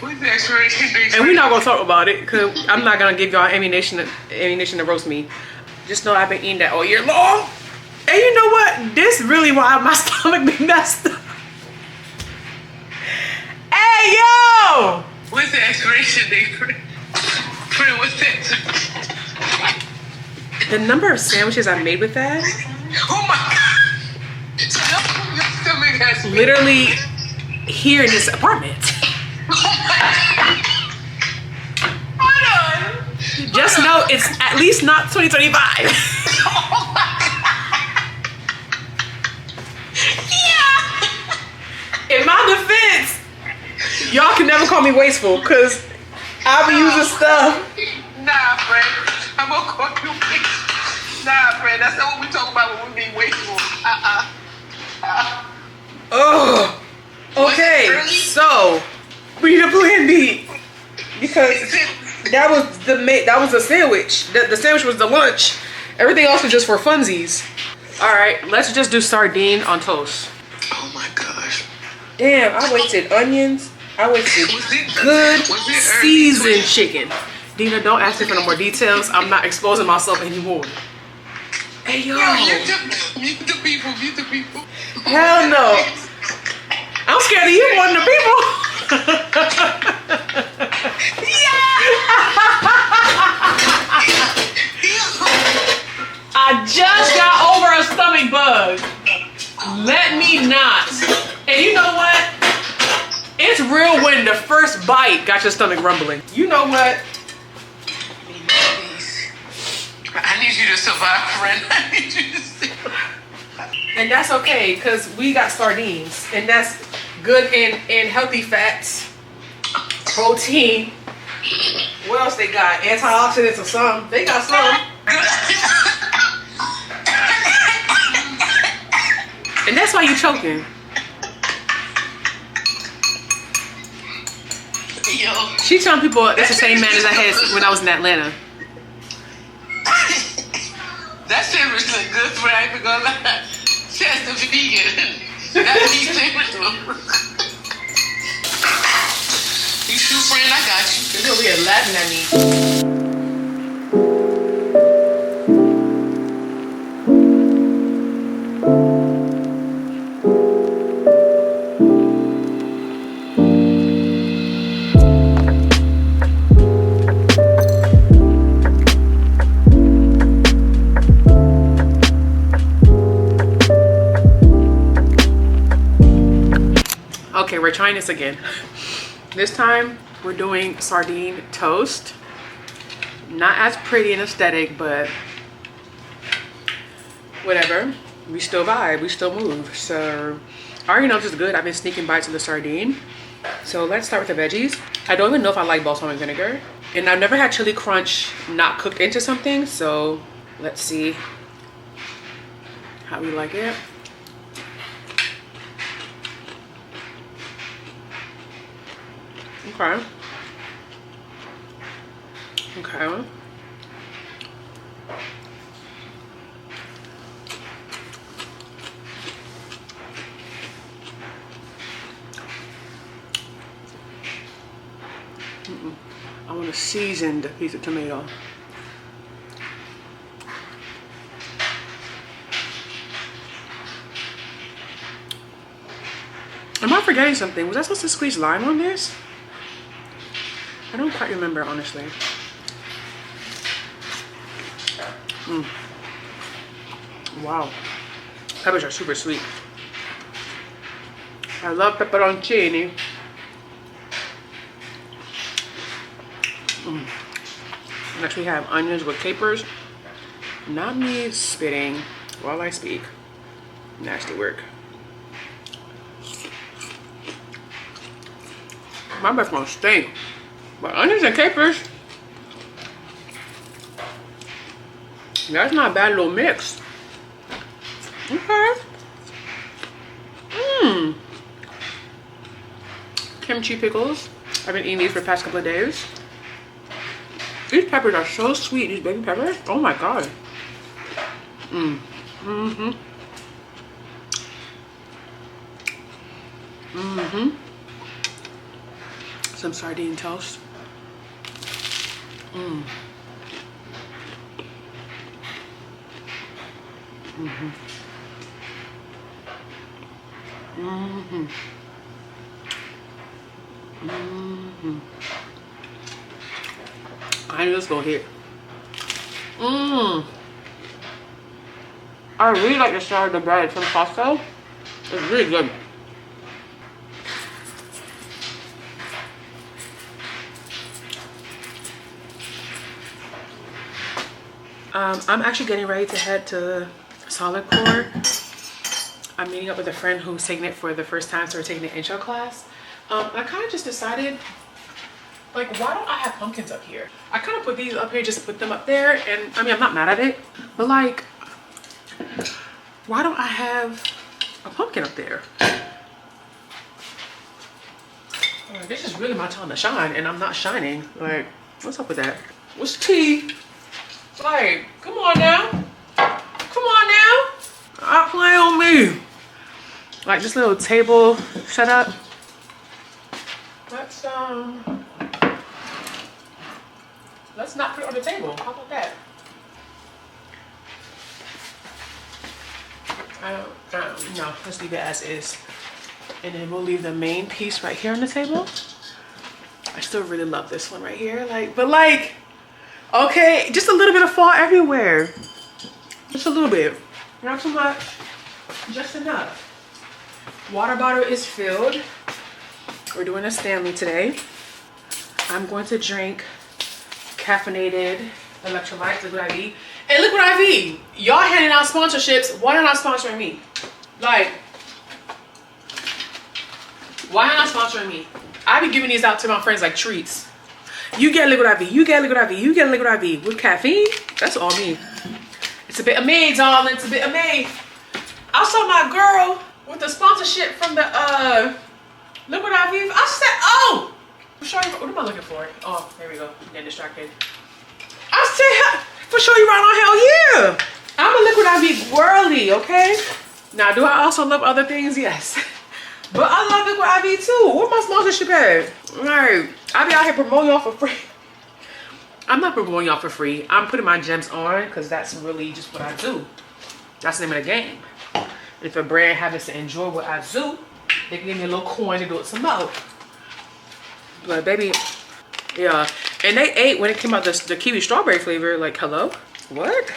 What's the expiration date? And we're not gonna talk about it because I'm not gonna give y'all ammunition to roast me. Just know I've been eating that all year long. And you know what? This really why my stomach be messed up. Hey yo! What's the expiration date, friend? Friend, what's that? The number of sandwiches I made with that. Oh my god! So your stomach has Literally here in this apartment. Hold on. Just know it's at least not 2025. In my defense, y'all can never call me wasteful because I'll be using stuff. Nah, friend. I'm gonna call you wasteful. Nah, friend. That's not what we talk about when we being wasteful. Oh. Okay. So we need a plan B because that was the sandwich. The sandwich was the lunch. Everything else was just for funsies. All right, let's just do sardine on toast. Oh my gosh. Damn, I wasted onions. I wasted good seasoned chicken. Dina, don't ask me for no more details. I'm not exposing myself anymore. Hey, yo. Mute the people. Mute the people. Hell no. I'm scared of you more than the people. I just got over a stomach bug. Let me not. And you know what? It's real when the first bite got your stomach rumbling. You know what? I need you to survive, friend. I need you to survive. And that's okay, because we got sardines. And that's good in healthy fats, protein. What else they got? Antioxidants or something. They got some. And that's why you choking. Yo. She telling people that's the same man as I had when I was in Atlanta. That sandwich look good, friend. I ain't even gonna lie. That's the vegan. That meat sandwich look. You shoot, friend? I got you. They're over here laughing at me. Okay, we're trying this again. This time we're doing sardine toast. Not as pretty and aesthetic, but whatever. We still vibe, we still move. So I already know this is good. I've been sneaking bites of the sardine. So let's start with the veggies. I don't even know if I like balsamic vinegar. And I've never had chili crunch not cooked into something. So let's see how we like it. Okay. Okay. I want a seasoned piece of tomato. Am I forgetting something? Was I supposed to squeeze lime on this? I don't quite remember, honestly. Wow. Peppers are super sweet. I love pepperoncini. Next we have onions with capers. Not me spitting while I speak. Nasty work. My breath gonna stink. But onions and capers, that's not a bad little mix. Okay. Kimchi pickles. I've been eating these for the past couple of days. These peppers are so sweet, these baby peppers. Oh my god. Some sardine toast. I knew this gonna hit. I really like the start of the bread from Costco. It's really good. I'm actually getting ready to head to Solid Core. I'm meeting up with a friend who's taking it for the first time, so we're taking the intro class. I kind of just decided, like, why don't I have pumpkins up here? I kind of put these up here, just put them up there, and I mean, I'm not mad at it, but like, why don't I have a pumpkin up there? Like, this is really my time to shine, and I'm not shining. Like, what's up with that? What's tea? Like, come on now. Come on now. Stop playing on me. Like, this little table setup. Let's not put it on the table. How about that? No, let's leave it as is. And then we'll leave the main piece right here on the table. I still really love this one right here. Like, but like, okay, just a little bit of fall everywhere. Just a little bit. Not too much. Just enough. Water bottle is filled. We're doing a Stanley today. I'm going to drink caffeinated electrolytes, Liquid IV. And Liquid IV, y'all handing out sponsorships. Why not sponsoring me? Like, why not sponsoring me? I be giving these out to my friends like treats. You get Liquid IV, you get Liquid IV, you get Liquid IV with caffeine. That's all me. It's a bit of me, darling. It's a bit of me. I saw my girl with the sponsorship from the Liquid IV. I said, oh, what am I looking for? Oh, there we go. I'm getting distracted. I said, for sure you right on, hell yeah. I'm a Liquid IV girly, okay? Now, do I also love other things? Yes. But I love Liquid IV too. Where my sponsorship at? Right. I be out here promoting y'all for free. I'm not promoting y'all for free. I'm putting my gems on because that's really just what I do. That's the name of the game. If a brand happens to enjoy what I do, they can give me a little coin to do it some more. But baby, yeah. And they ate when it came out the kiwi strawberry flavor. Like, hello? What?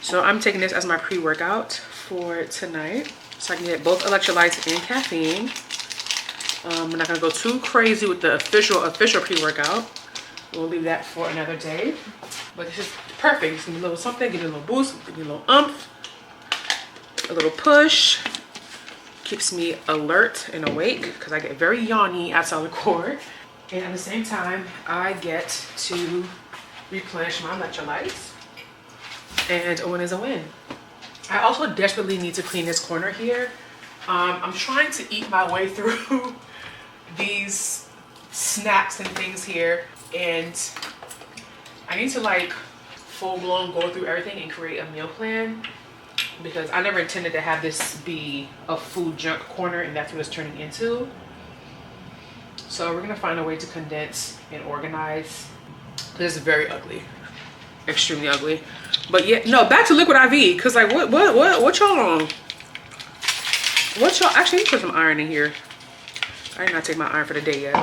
So I'm taking this as my pre-workout for tonight. So I can get both electrolytes and caffeine. We're not gonna go too crazy with the official pre-workout. We'll leave that for another day. But this is perfect. Just give me a little something, give me a little boost, give me a little umph, a little push. Keeps me alert and awake because I get very yawny at Solid Core. And at the same time, I get to replenish my electrolytes. And a win is a win. I also desperately need to clean this corner here. I'm trying to eat my way through these snacks and things here. And I need to like full-blown go through everything and create a meal plan. Because I never intended to have this be a food junk corner, and that's what it's turning into. So we're gonna find a way to condense and organize. This is very ugly, extremely ugly. But yeah, no, back to Liquid IV, cause like what y'all on? What y'all? Actually, let me put some iron in here. I did not take my iron for the day yet.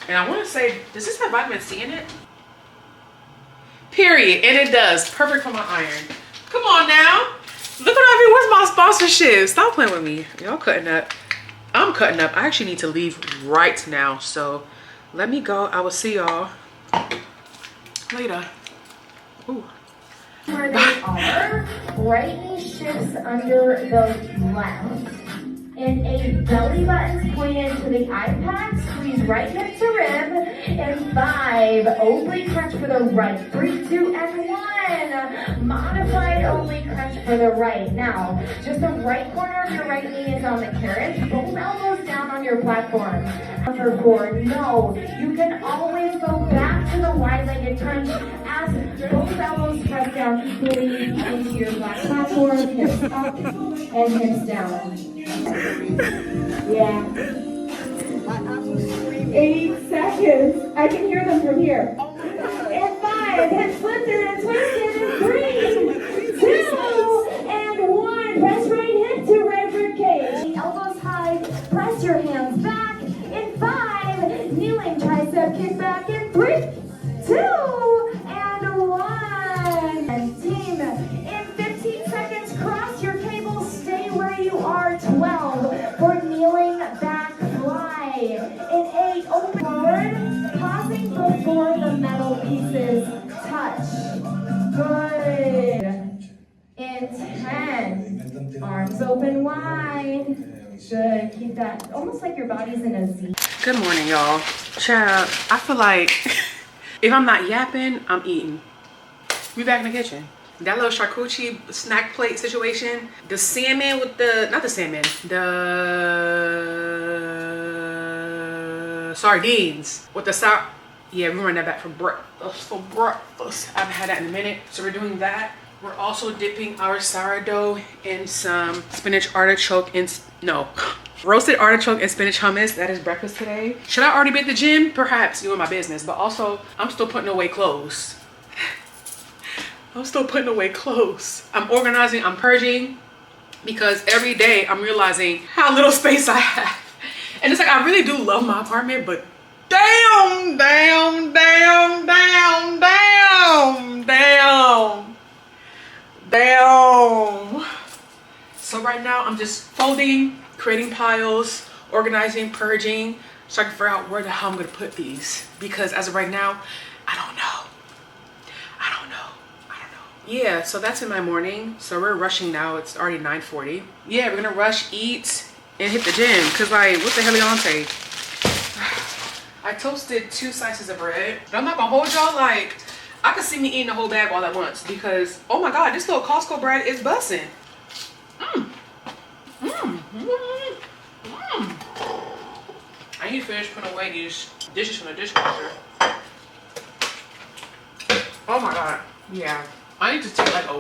And I want to say, does this have vitamin C in it? Period. And it does. Perfect for my iron. Come on now. Look what I mean. Where's my sponsorship? Stop playing with me. Y'all cutting up. I'm cutting up. I actually need to leave right now. So let me go. I will see y'all later. Ooh. Where they are, right knee shifts under the left. And a belly button's pointed to the iPad, squeeze right hip to rib, and 5, oblique crunch for the right, 3, 2, and 1, modified oblique crunch for the right. Now, just the right corner of your right knee is on the carrot, both elbows down on your platform. For 4, no, you can always go back to the wide-legged crunch as both elbows press down equally into your black platform, hips up and hips down. Yeah. 8 seconds. I can hear them from here. And 5, hips lifted and twisted, and 3, 2, and 1. Press right hip to right rib cage. Elbows high. Press your hands back. In 5, kneeling tricep kick back. In 3, 2, and 1. And team, in 15 seconds, cross your cable. Stay where you are. 12 for kneeling back fly. In 8, open forward, pausing before the metal pieces touch. Good. In 10, arms open wide. Good. Keep that almost like your body's in a Z. Good morning, y'all. Child, I feel like if I'm not yapping, I'm eating. We back in the kitchen. That little charcuterie snack plate situation. The salmon with the, not the salmon, the sardines with the sour. Yeah, we're running that back for breakfast. I haven't had that in a minute. So we're doing that. We're also dipping our sourdough in some spinach artichoke and, no, roasted artichoke and spinach hummus. That is breakfast today. Should I already be at the gym? Perhaps, you know, my business. But also, I'm still putting away clothes. I'm still putting away clothes. I'm organizing, I'm purging, because every day I'm realizing how little space I have. And it's like, I really do love my apartment, but damn. So right now I'm just folding, creating piles, organizing, purging, so I can figure out where the hell I'm gonna put these. Because as of right now, I don't know. Yeah, so that's in my morning. So we're rushing now. It's already 9:40. Yeah, we're gonna rush, eat, and hit the gym. Cause like, what the hell y'all say? I toasted 2 slices of bread. But I'm not gonna hold y'all, like, I could see me eating the whole bag all at once because, oh my God, this little Costco bread is busting. I need to finish putting away these dishes from the dishwasher. Oh my God, yeah. I need to take like a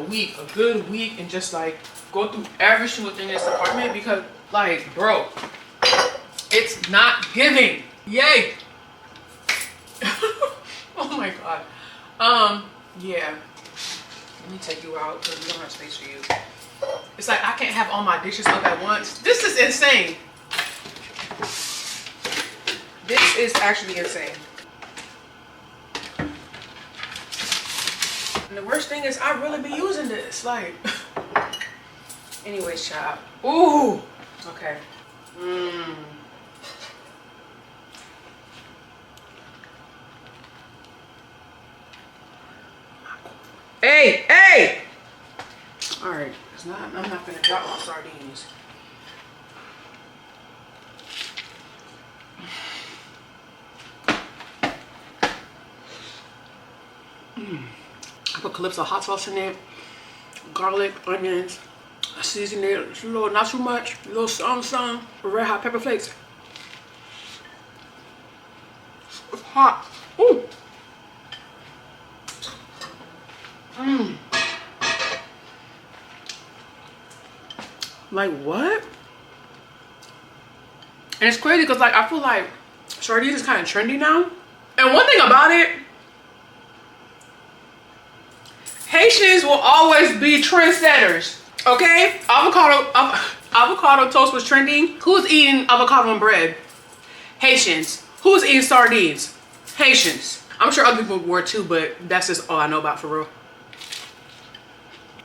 good week, and just like go through every single thing in this apartment because, like, bro, it's not giving. Yay. Oh my God. Yeah. Let me take you out because we don't have space for you. It's like I can't have all my dishes up at once. This is insane. This is actually insane. And the worst thing is I really be using this. Like, anyways, child. Ooh. Okay. Hey! All right. I'm not gonna drop my sardines. I put Calypso hot sauce in it, garlic, onions, I season it, it's a little, not too much, a little some red hot pepper flakes. It's hot. Ooh. Like, what? And it's crazy because, like, I feel like sardines is kind of trendy now. And one thing about it, Haitians will always be trendsetters, okay? Avocado toast was trending. Who's eating avocado on bread? Haitians. Who's eating sardines? Haitians. I'm sure other people were too, but that's just all I know about for real.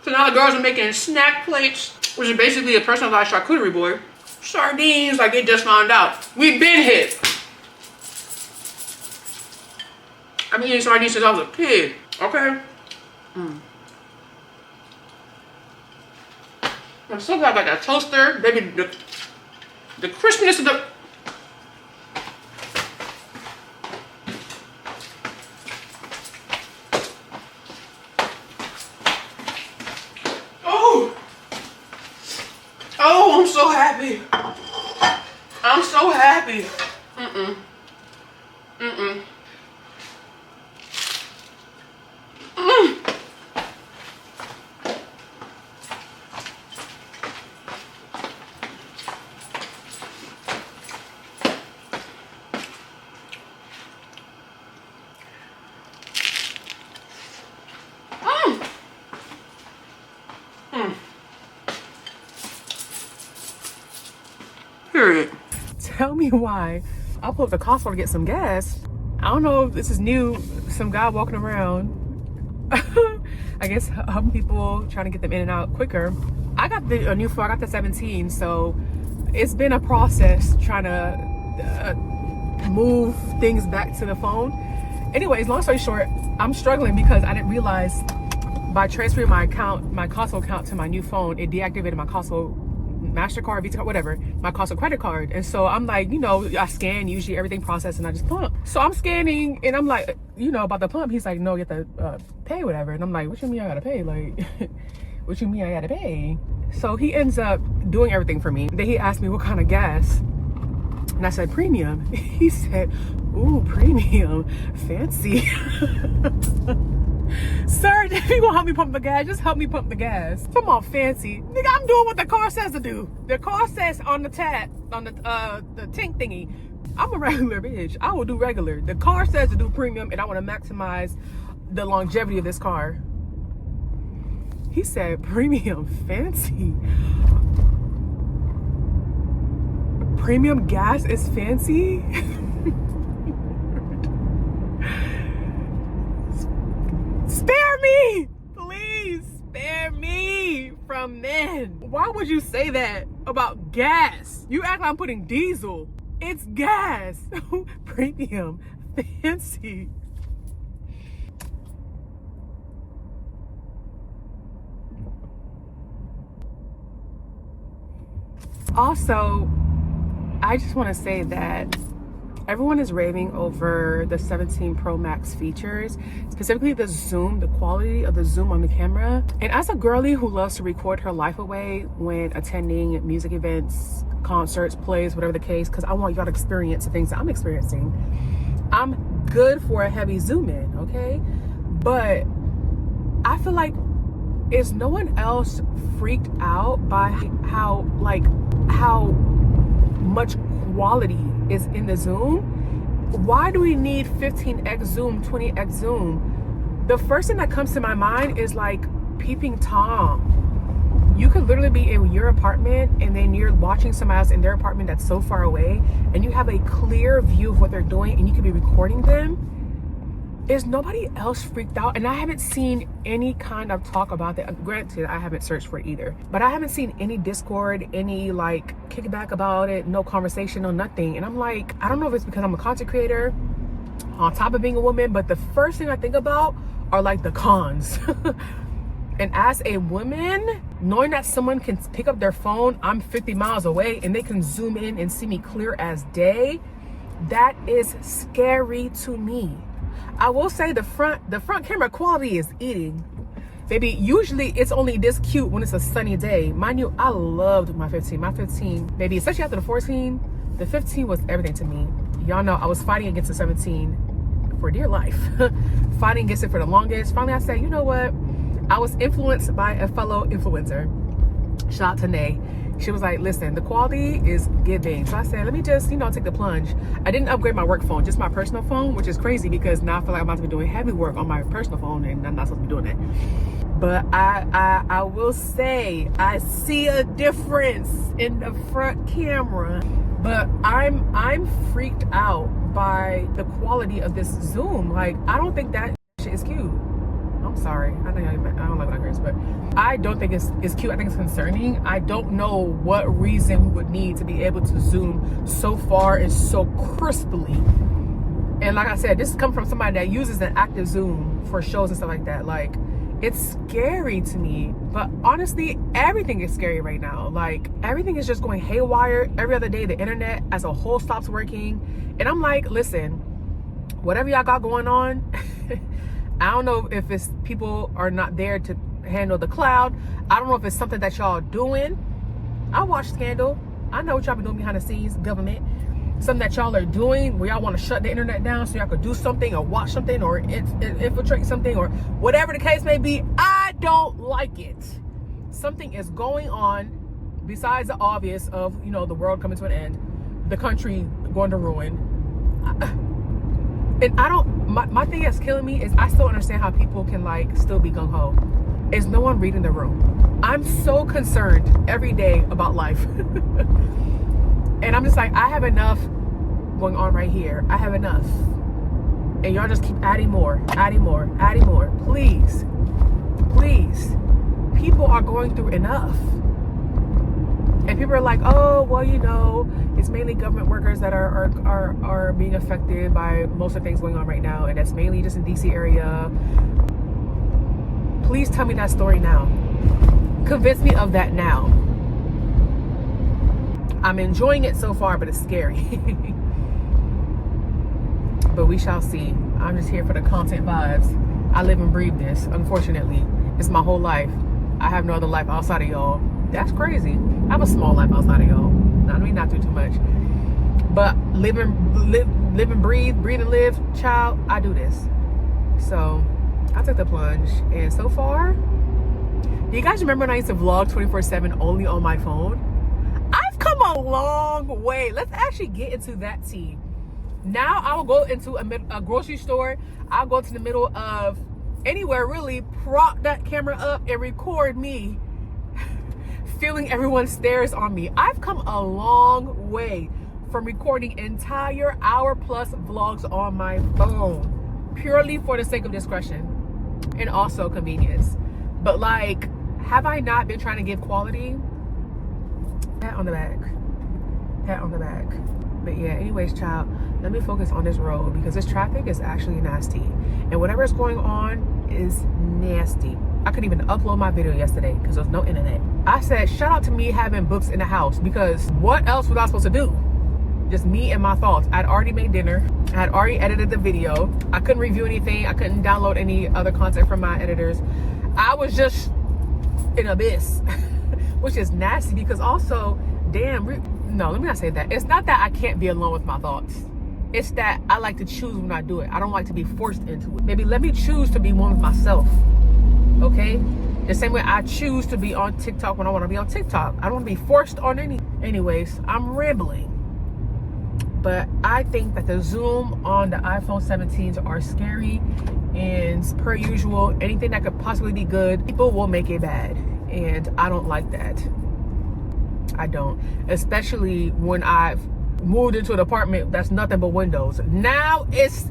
So now the girls are making snack plates, which is basically a personalized charcuterie board. Sardines, like they just found out. We've been hit. I've been eating sardines since I was a kid, okay? I'm so glad I got that toaster. Baby, the crispiness of the... Oh, I'm so happy. I'm so happy. Period. Tell me why I pulled up to Costco to get some gas. I don't know if this is new. Some guy walking around. I guess helping people, trying to get them in and out quicker. I got a new phone. I got the 17, so it's been a process trying to move things back to the phone. Anyways, long story short, I'm struggling because I didn't realize by transferring my Costco account to my new phone, it deactivated my Costco MasterCard, Visa card, whatever, my Costco credit card. And so I'm like, you know, I scan, usually everything processed, and I just pump. So I'm scanning and I'm like, you know, about the pump. He's like, no, you have to pay whatever. And I'm like, what you mean I gotta pay? Like, what you mean I gotta pay? So he ends up doing everything for me. Then he asked me what kind of gas. And I said, premium. He said, ooh, premium, fancy. Sir, if you gonna help me pump the gas, just help me pump the gas. Come on, fancy. Nigga, I'm doing what the car says to do. The car says on the tab, on the tank thingy, I'm a regular bitch. I will do regular. The car says to do premium, and I want to maximize the longevity of this car. He said, premium, fancy. Premium gas is fancy? Spare me! Please spare me from men. Why would you say that about gas? You act like I'm putting diesel. It's gas. Premium. Fancy. Also, I just want to say that everyone is raving over the 17 Pro Max features, specifically the zoom, the quality of the zoom on the camera. And as a girly who loves to record her life away when attending music events, concerts, plays, whatever the case, because I want y'all to experience the things that I'm experiencing, I'm good for a heavy zoom in, okay? But I feel like, is no one else freaked out by how much quality is in the zoom? Why do we need 15x zoom, 20x zoom? The first thing that comes to my mind is like Peeping Tom. You could literally be in your apartment and then you're watching somebody else in their apartment that's so far away, and you have a clear view of what they're doing, and you could be recording them. Is nobody else freaked out? And I haven't seen any kind of talk about that. Granted, I haven't searched for it either, but I haven't seen any Discord, any like kickback about it, no conversation, no nothing. And I'm like, I don't know if it's because I'm a content creator on top of being a woman, but the first thing I think about are like the cons. And as a woman, knowing that someone can pick up their phone, I'm 50 miles away, and they can zoom in and see me clear as day, that is scary to me. I will say the front camera quality is eating. Baby, usually it's only this cute when it's a sunny day. Mind you, I loved my 15. My 15, baby, especially after the 14, the 15 was everything to me. Y'all know I was fighting against the 17 for dear life. Fighting against it for the longest. Finally, I said, you know what? I was influenced by a fellow influencer. Shout out to Nay. She was like, listen, the quality is giving. So I said, let me just, you know, take the plunge. I didn't upgrade my work phone, just my personal phone, which is crazy because now I feel like I'm about to be doing heavy work on my personal phone, and I'm not supposed to be doing that. But I will say, I see a difference in the front camera. But I'm freaked out by the quality of this Zoom. Like, I don't think that shit is cute. I'm sorry. I know I don't like language, but I don't think it's cute. I think it's concerning. I don't know what reason we would need to be able to zoom so far and so crisply. And like I said, this is coming from somebody that uses an active Zoom for shows and stuff like that. Like, it's scary to me. But honestly, everything is scary right now. Like, everything is just going haywire. Every other day, the internet as a whole stops working. And I'm like, listen, whatever y'all got going on, I don't know if it's people are not there to handle the cloud. I don't know if it's something that y'all doing. I watch Scandal. I know what y'all be doing behind the scenes, government. Something that y'all are doing where y'all want to shut the internet down so y'all could do something or watch something or infiltrate something or whatever the case may be. I don't like it. Something is going on besides the obvious of, you know, the world coming to an end, the country going to ruin. And I don't, my thing that's killing me is I still understand how people can like still be gung-ho. Is no one reading the room. I'm so concerned every day about life. And I'm just like, I have enough going on right here. I have enough. And y'all just keep adding more, adding more, adding more. Please, please. People are going through enough. And people are like, oh, well, you know, it's mainly government workers that are being affected by most of the things going on right now. And that's mainly just in DC area. Please tell me that story now. Convince me of that now. I'm enjoying it so far, but it's scary. But we shall see. I'm just here for the content vibes. I live and breathe this, unfortunately. It's my whole life. I have no other life outside of y'all. That's crazy. I have a small life outside of y'all. I mean, not too much. But live and breathe and live, child, I do this. So I took the plunge. And so far, do you guys remember when I used to vlog 24/7 only on my phone? I've come a long way. Let's actually get into that tea. Now I will go into a grocery store. I'll go to the middle of anywhere really, prop that camera up and record me feeling everyone's stares on me. I've come a long way from recording entire hour-plus vlogs on my phone purely for the sake of discretion and also convenience. But like, have I not been trying to give quality? Pat on the back. Pat on the back. But yeah, anyways, child, let me focus on this road because this traffic is actually nasty. And whatever is going on is nasty. I couldn't even upload my video yesterday because there was no internet. I said, shout out to me having books in the house because what else was I supposed to do? Just me and my thoughts. I'd already made dinner. I had already edited the video. I couldn't review anything. I couldn't download any other content from my editors. I was just in abyss. Which is nasty because also, damn, no, let me not say that. It's not that I can't be alone with my thoughts. It's that I like to choose when I do it. I don't like to be forced into it. Maybe let me choose to be one with myself, okay? The same way I choose to be on TikTok when I want to be on TikTok. I don't want to be forced on any. Anyways, I'm rambling. But I think that the zoom on the iPhone 17s are scary. And per usual, anything that could possibly be good, people will make it bad. And I don't like that. I don't. Especially when I've moved into an apartment that's nothing but windows. Now it's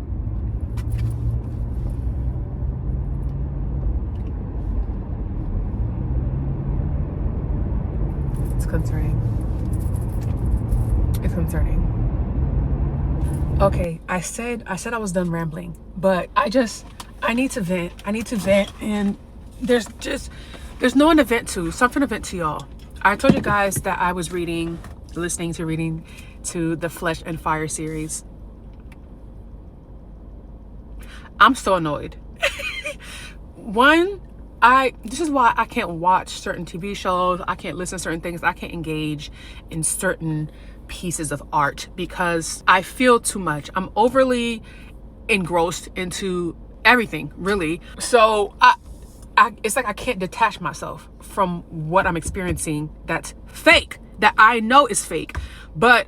concerning. It's concerning. Okay, I said I was done rambling, but I need to vent. I need to vent, and there's no one to vent to. Something to vent to y'all. I told you guys that I was listening to the Flesh and Fire series. I'm so annoyed. This is why I can't watch certain TV shows. I can't listen to certain things. I can't engage in certain pieces of art because I feel too much. I'm overly engrossed into everything, really. So it's like I can't detach myself from what I'm experiencing that's fake, that I know is fake. But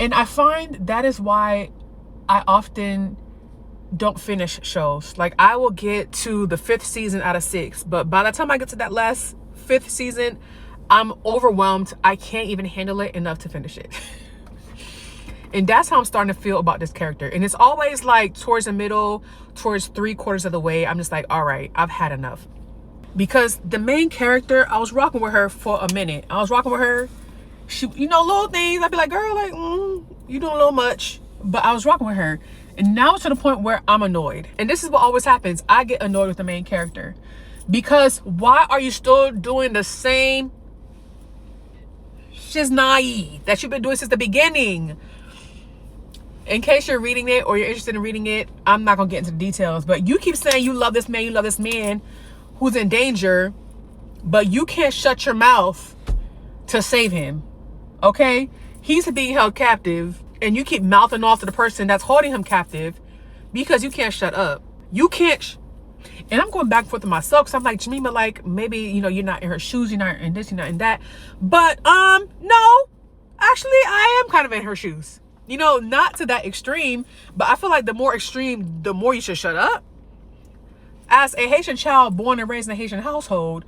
I find that is why I often don't finish shows. Like, I will get to the 5th season out of 6, but by the time I get to that last 5th season, I'm overwhelmed. I can't even handle it enough to finish it. And that's how I'm starting to feel about this character. And it's always like towards the middle, towards 3/4 of the way, I'm just like, all right, I've had enough. Because the main character, I was rocking with her for a minute. I was rocking with her. She, you know, little things. I'd be like, girl, like, you doing a little much. But I was rocking with her. And now it's to the point where I'm annoyed. And this is what always happens. I get annoyed with the main character. Because why are you still doing the same shiznai that you've been doing since the beginning? In case you're reading it or you're interested in reading it, I'm not going to get into the details. But you keep saying you love this man who's in danger, but you can't shut your mouth to save him. Okay? He's being held captive, and you keep mouthing off to the person that's holding him captive because you can't shut up. You can't. And I'm going back and forth with myself because I'm like, Jemima, like, maybe, you know, you're not in her shoes, you're not in this, you're not in that. But, no. Actually, I am kind of in her shoes. You know, not to that extreme, but I feel like the more extreme, the more you should shut up. As a Haitian child born and raised in a Haitian household,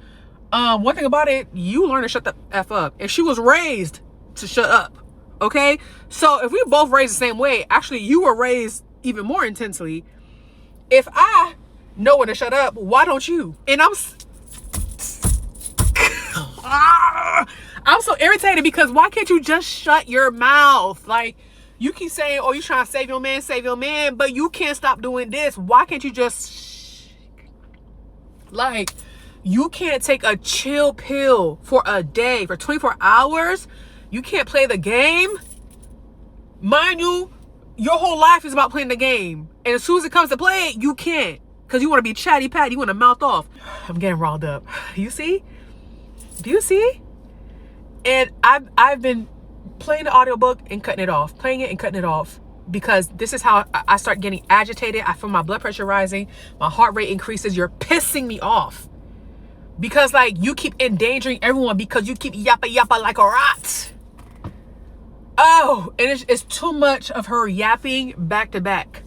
one thing about it, you learn to shut the F up. And she was raised to shut up. Okay? So if we both raised the same way, actually you were raised even more intensely. If I know when to shut up, why don't you? And I'm so irritated because why can't you just shut your mouth? Like, you keep saying, oh, you trying to save your man, but you can't stop doing this. Why can't you just, like, you can't take a chill pill for a day, for 24 hours? You can't play the game? Mind you, your whole life is about playing the game. And as soon as it comes to play it, you can't. Because you want to be chatty patty, you want to mouth off. I'm getting riled up. You see? Do you see? And I've been playing the audiobook and cutting it off, playing it and cutting it off, because this is how I start getting agitated. I feel my blood pressure rising, my heart rate increases. You're pissing me off because, like, you keep endangering everyone because you keep yappa like a rat. Oh, and it's too much of her yapping back to back.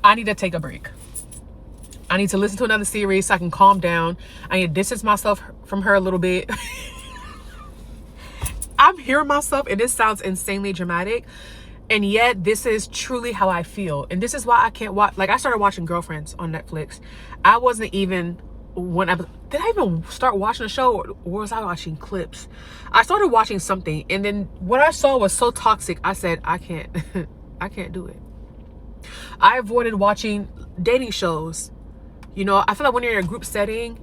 I need to take a break. I need to listen to another series so I can calm down. I need to distance myself from her a little bit. I'm hearing myself and this sounds insanely dramatic, and yet this is truly how I feel. And this is why I can't watch. Like, I started watching Girlfriends on Netflix. I wasn't even, did I even start watching the show, or was I watching clips? I started watching something, and then what I saw was so toxic. I said, I can't I can't do it. I avoided watching dating shows. You know, I feel like when you're in a group setting,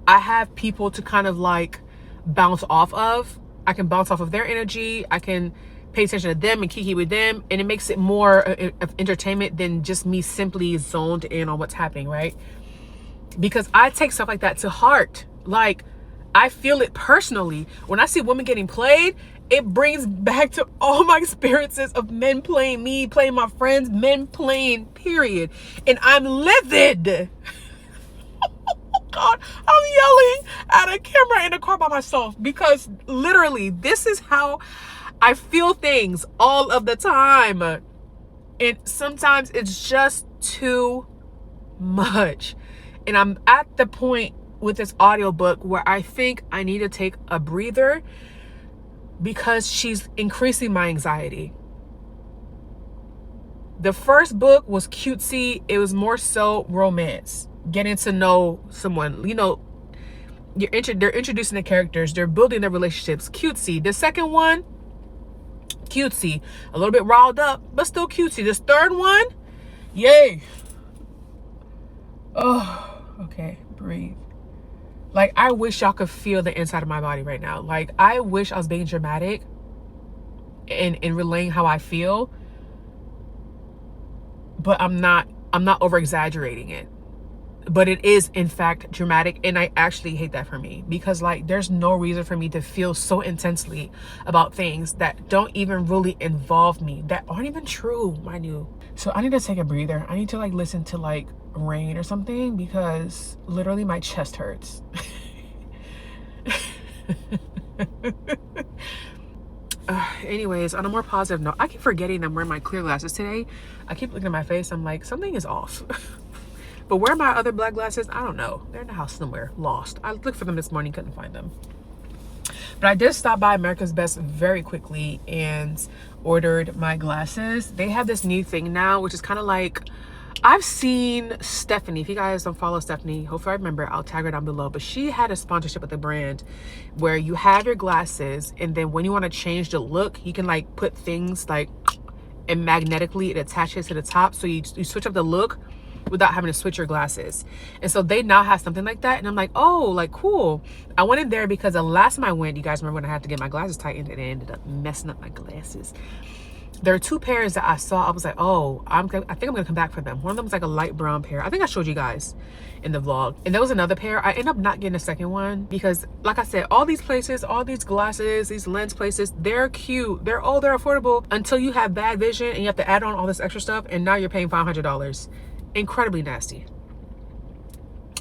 I have people to kind of like bounce off of. I can bounce off of their energy. I can pay attention to them and kiki with them. And it makes it more of entertainment than just me simply zoned in on what's happening, right? Because I take stuff like that to heart. Like, I feel it personally. When I see women getting played, it brings back to all my experiences of men playing me, playing my friends, men playing, period. And I'm livid. God, I'm yelling at a camera in the car by myself because literally this is how I feel things all of the time. And sometimes it's just too much. And I'm at the point with this audiobook where I think I need to take a breather because she's increasing my anxiety. The first book was cutesy. It was more so romance. Getting to know someone, you know, they're introducing the characters, they're building their relationships. Cutesy. The second one, cutesy, a little bit riled up, but still cutesy. This third one, yay. Oh, okay, breathe. Like, I wish y'all could feel the inside of my body right now. Like, I wish I was being dramatic and relaying how I feel, but I'm not over exaggerating it. But it is in fact dramatic, and I actually hate that for me because, like, there's no reason for me to feel so intensely about things that don't even really involve me, that aren't even true, mind you. So I need to take a breather. I need to like listen to like rain or something because literally my chest hurts. Anyways, on a more positive note, I keep forgetting I'm wearing my clear glasses today. I keep looking at my face. I'm like, something is off. But where are my other black glasses? I don't know. They're in the house somewhere, lost. I looked for them this morning, couldn't find them. But I did stop by America's Best very quickly and ordered my glasses. They have this new thing now, which is kind of like, I've seen Stephanie. If you guys don't follow Stephanie, hopefully I remember, I'll tag her down below. But she had a sponsorship with the brand where you have your glasses, and then when you want to change the look, you can like put things like, and magnetically it attaches to the top, so you switch up the look without having to switch your glasses. And so they now have something like that, and I'm like, oh, like cool. I went in there because the last time I went, you guys remember when I had to get my glasses tightened, and it ended up messing up my glasses. There are 2 pairs that I saw. I was like, oh, I think I'm gonna come back for them. One of them was like a light brown pair. I think I showed you guys in the vlog. And there was another pair. I ended up not getting a second one because, like I said, all these places, all these glasses, these lens places, they're cute. They're affordable until you have bad vision and you have to add on all this extra stuff, and now you're paying $500. Incredibly nasty.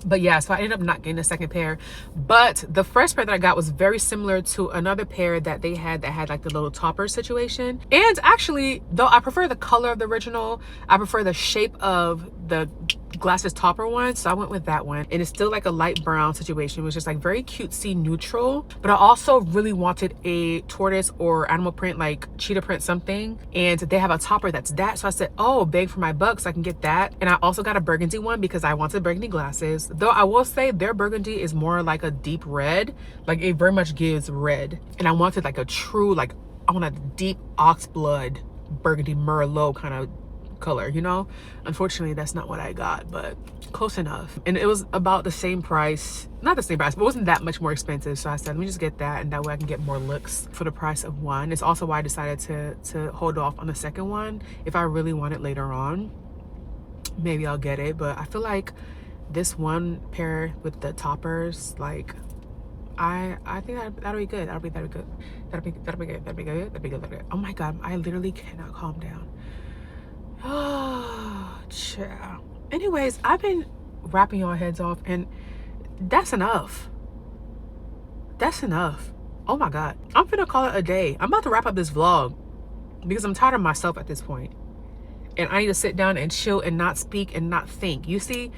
But yeah, so I ended up not getting a second pair. But the first pair that I got was very similar to another pair that they had that had like the little topper situation. And actually, though I prefer the color of the original, I prefer the shape of the glasses topper one, so I went with that one. And it's still like a light brown situation, which is like very cutesy neutral. But I also really wanted a tortoise or animal print, like cheetah print something, and they have a topper that's that. So I said, oh, bang for my buck, so I can get that. And I also got a burgundy one because I wanted burgundy glasses, though I will say their burgundy is more like a deep red, like it very much gives red. And I wanted like a true, like I want a deep ox blood burgundy merlot kind of color, you know. Unfortunately, that's not what I got, but close enough. And it was about the same price, not the same price, but it wasn't that much more expensive. So I said, let me just get that, and that way I can get more looks for the price of one. It's also why I decided to hold off on the second one. If I really want it later on, maybe I'll get it. But I feel like this one pair with the toppers, like I think that'll be good. That'll be good. Oh my god, I literally cannot calm down. Oh, child. Anyways, I've been rapping y'all heads off, and that's enough. That's enough. Oh my god, I'm finna call it a day. I'm about to wrap up this vlog because I'm tired of myself at this point, and I need to sit down and chill and not speak and not think. You see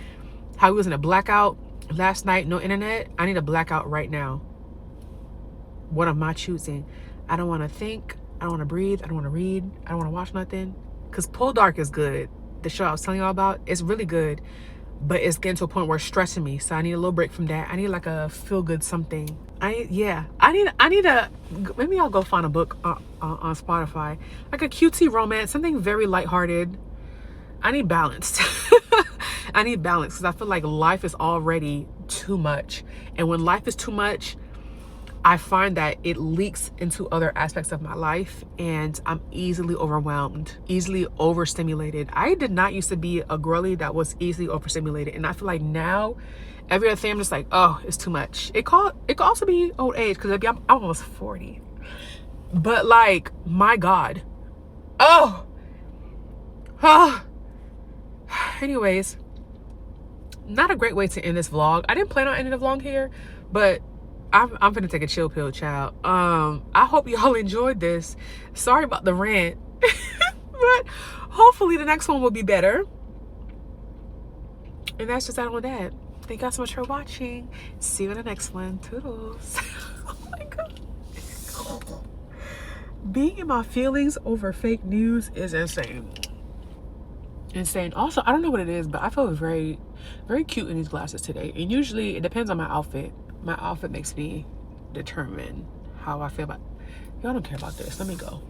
how we was in a blackout last night, no internet? I need a blackout right now. One of my choosing. I don't want to think, I don't want to breathe, I don't want to read, I don't want to watch nothing. Because Pull Dark is good. The show I was telling y'all about, it's really good, but it's getting to a point where it's stressing me. So I need a little break from that. I need like a feel good something. I need a, maybe I'll go find a book on Spotify, like a cutesy romance, something very lighthearted. I need balance. I need balance because I feel like life is already too much, and when life is too much, I find that it leaks into other aspects of my life, and I'm easily overwhelmed, easily overstimulated. I did not used to be a girly that was easily overstimulated, and I feel like now every other thing I'm just like, oh, it's too much. It could also be old age because I'm almost 40, but like, my god. Anyways, not a great way to end this vlog. I didn't plan on ending the vlog here, but I'm gonna take a chill pill, child. I hope y'all enjoyed this. Sorry about the rant, but hopefully the next one will be better. And that's just that on that. Thank y'all so much for watching. See you in the next one. Toodles. Oh my god. Being in my feelings over fake news is insane. Insane. Also, I don't know what it is, but I feel very, very cute in these glasses today. And usually it depends on my outfit. My outfit makes me determine how I feel about. Y'all don't care about this. Let me go.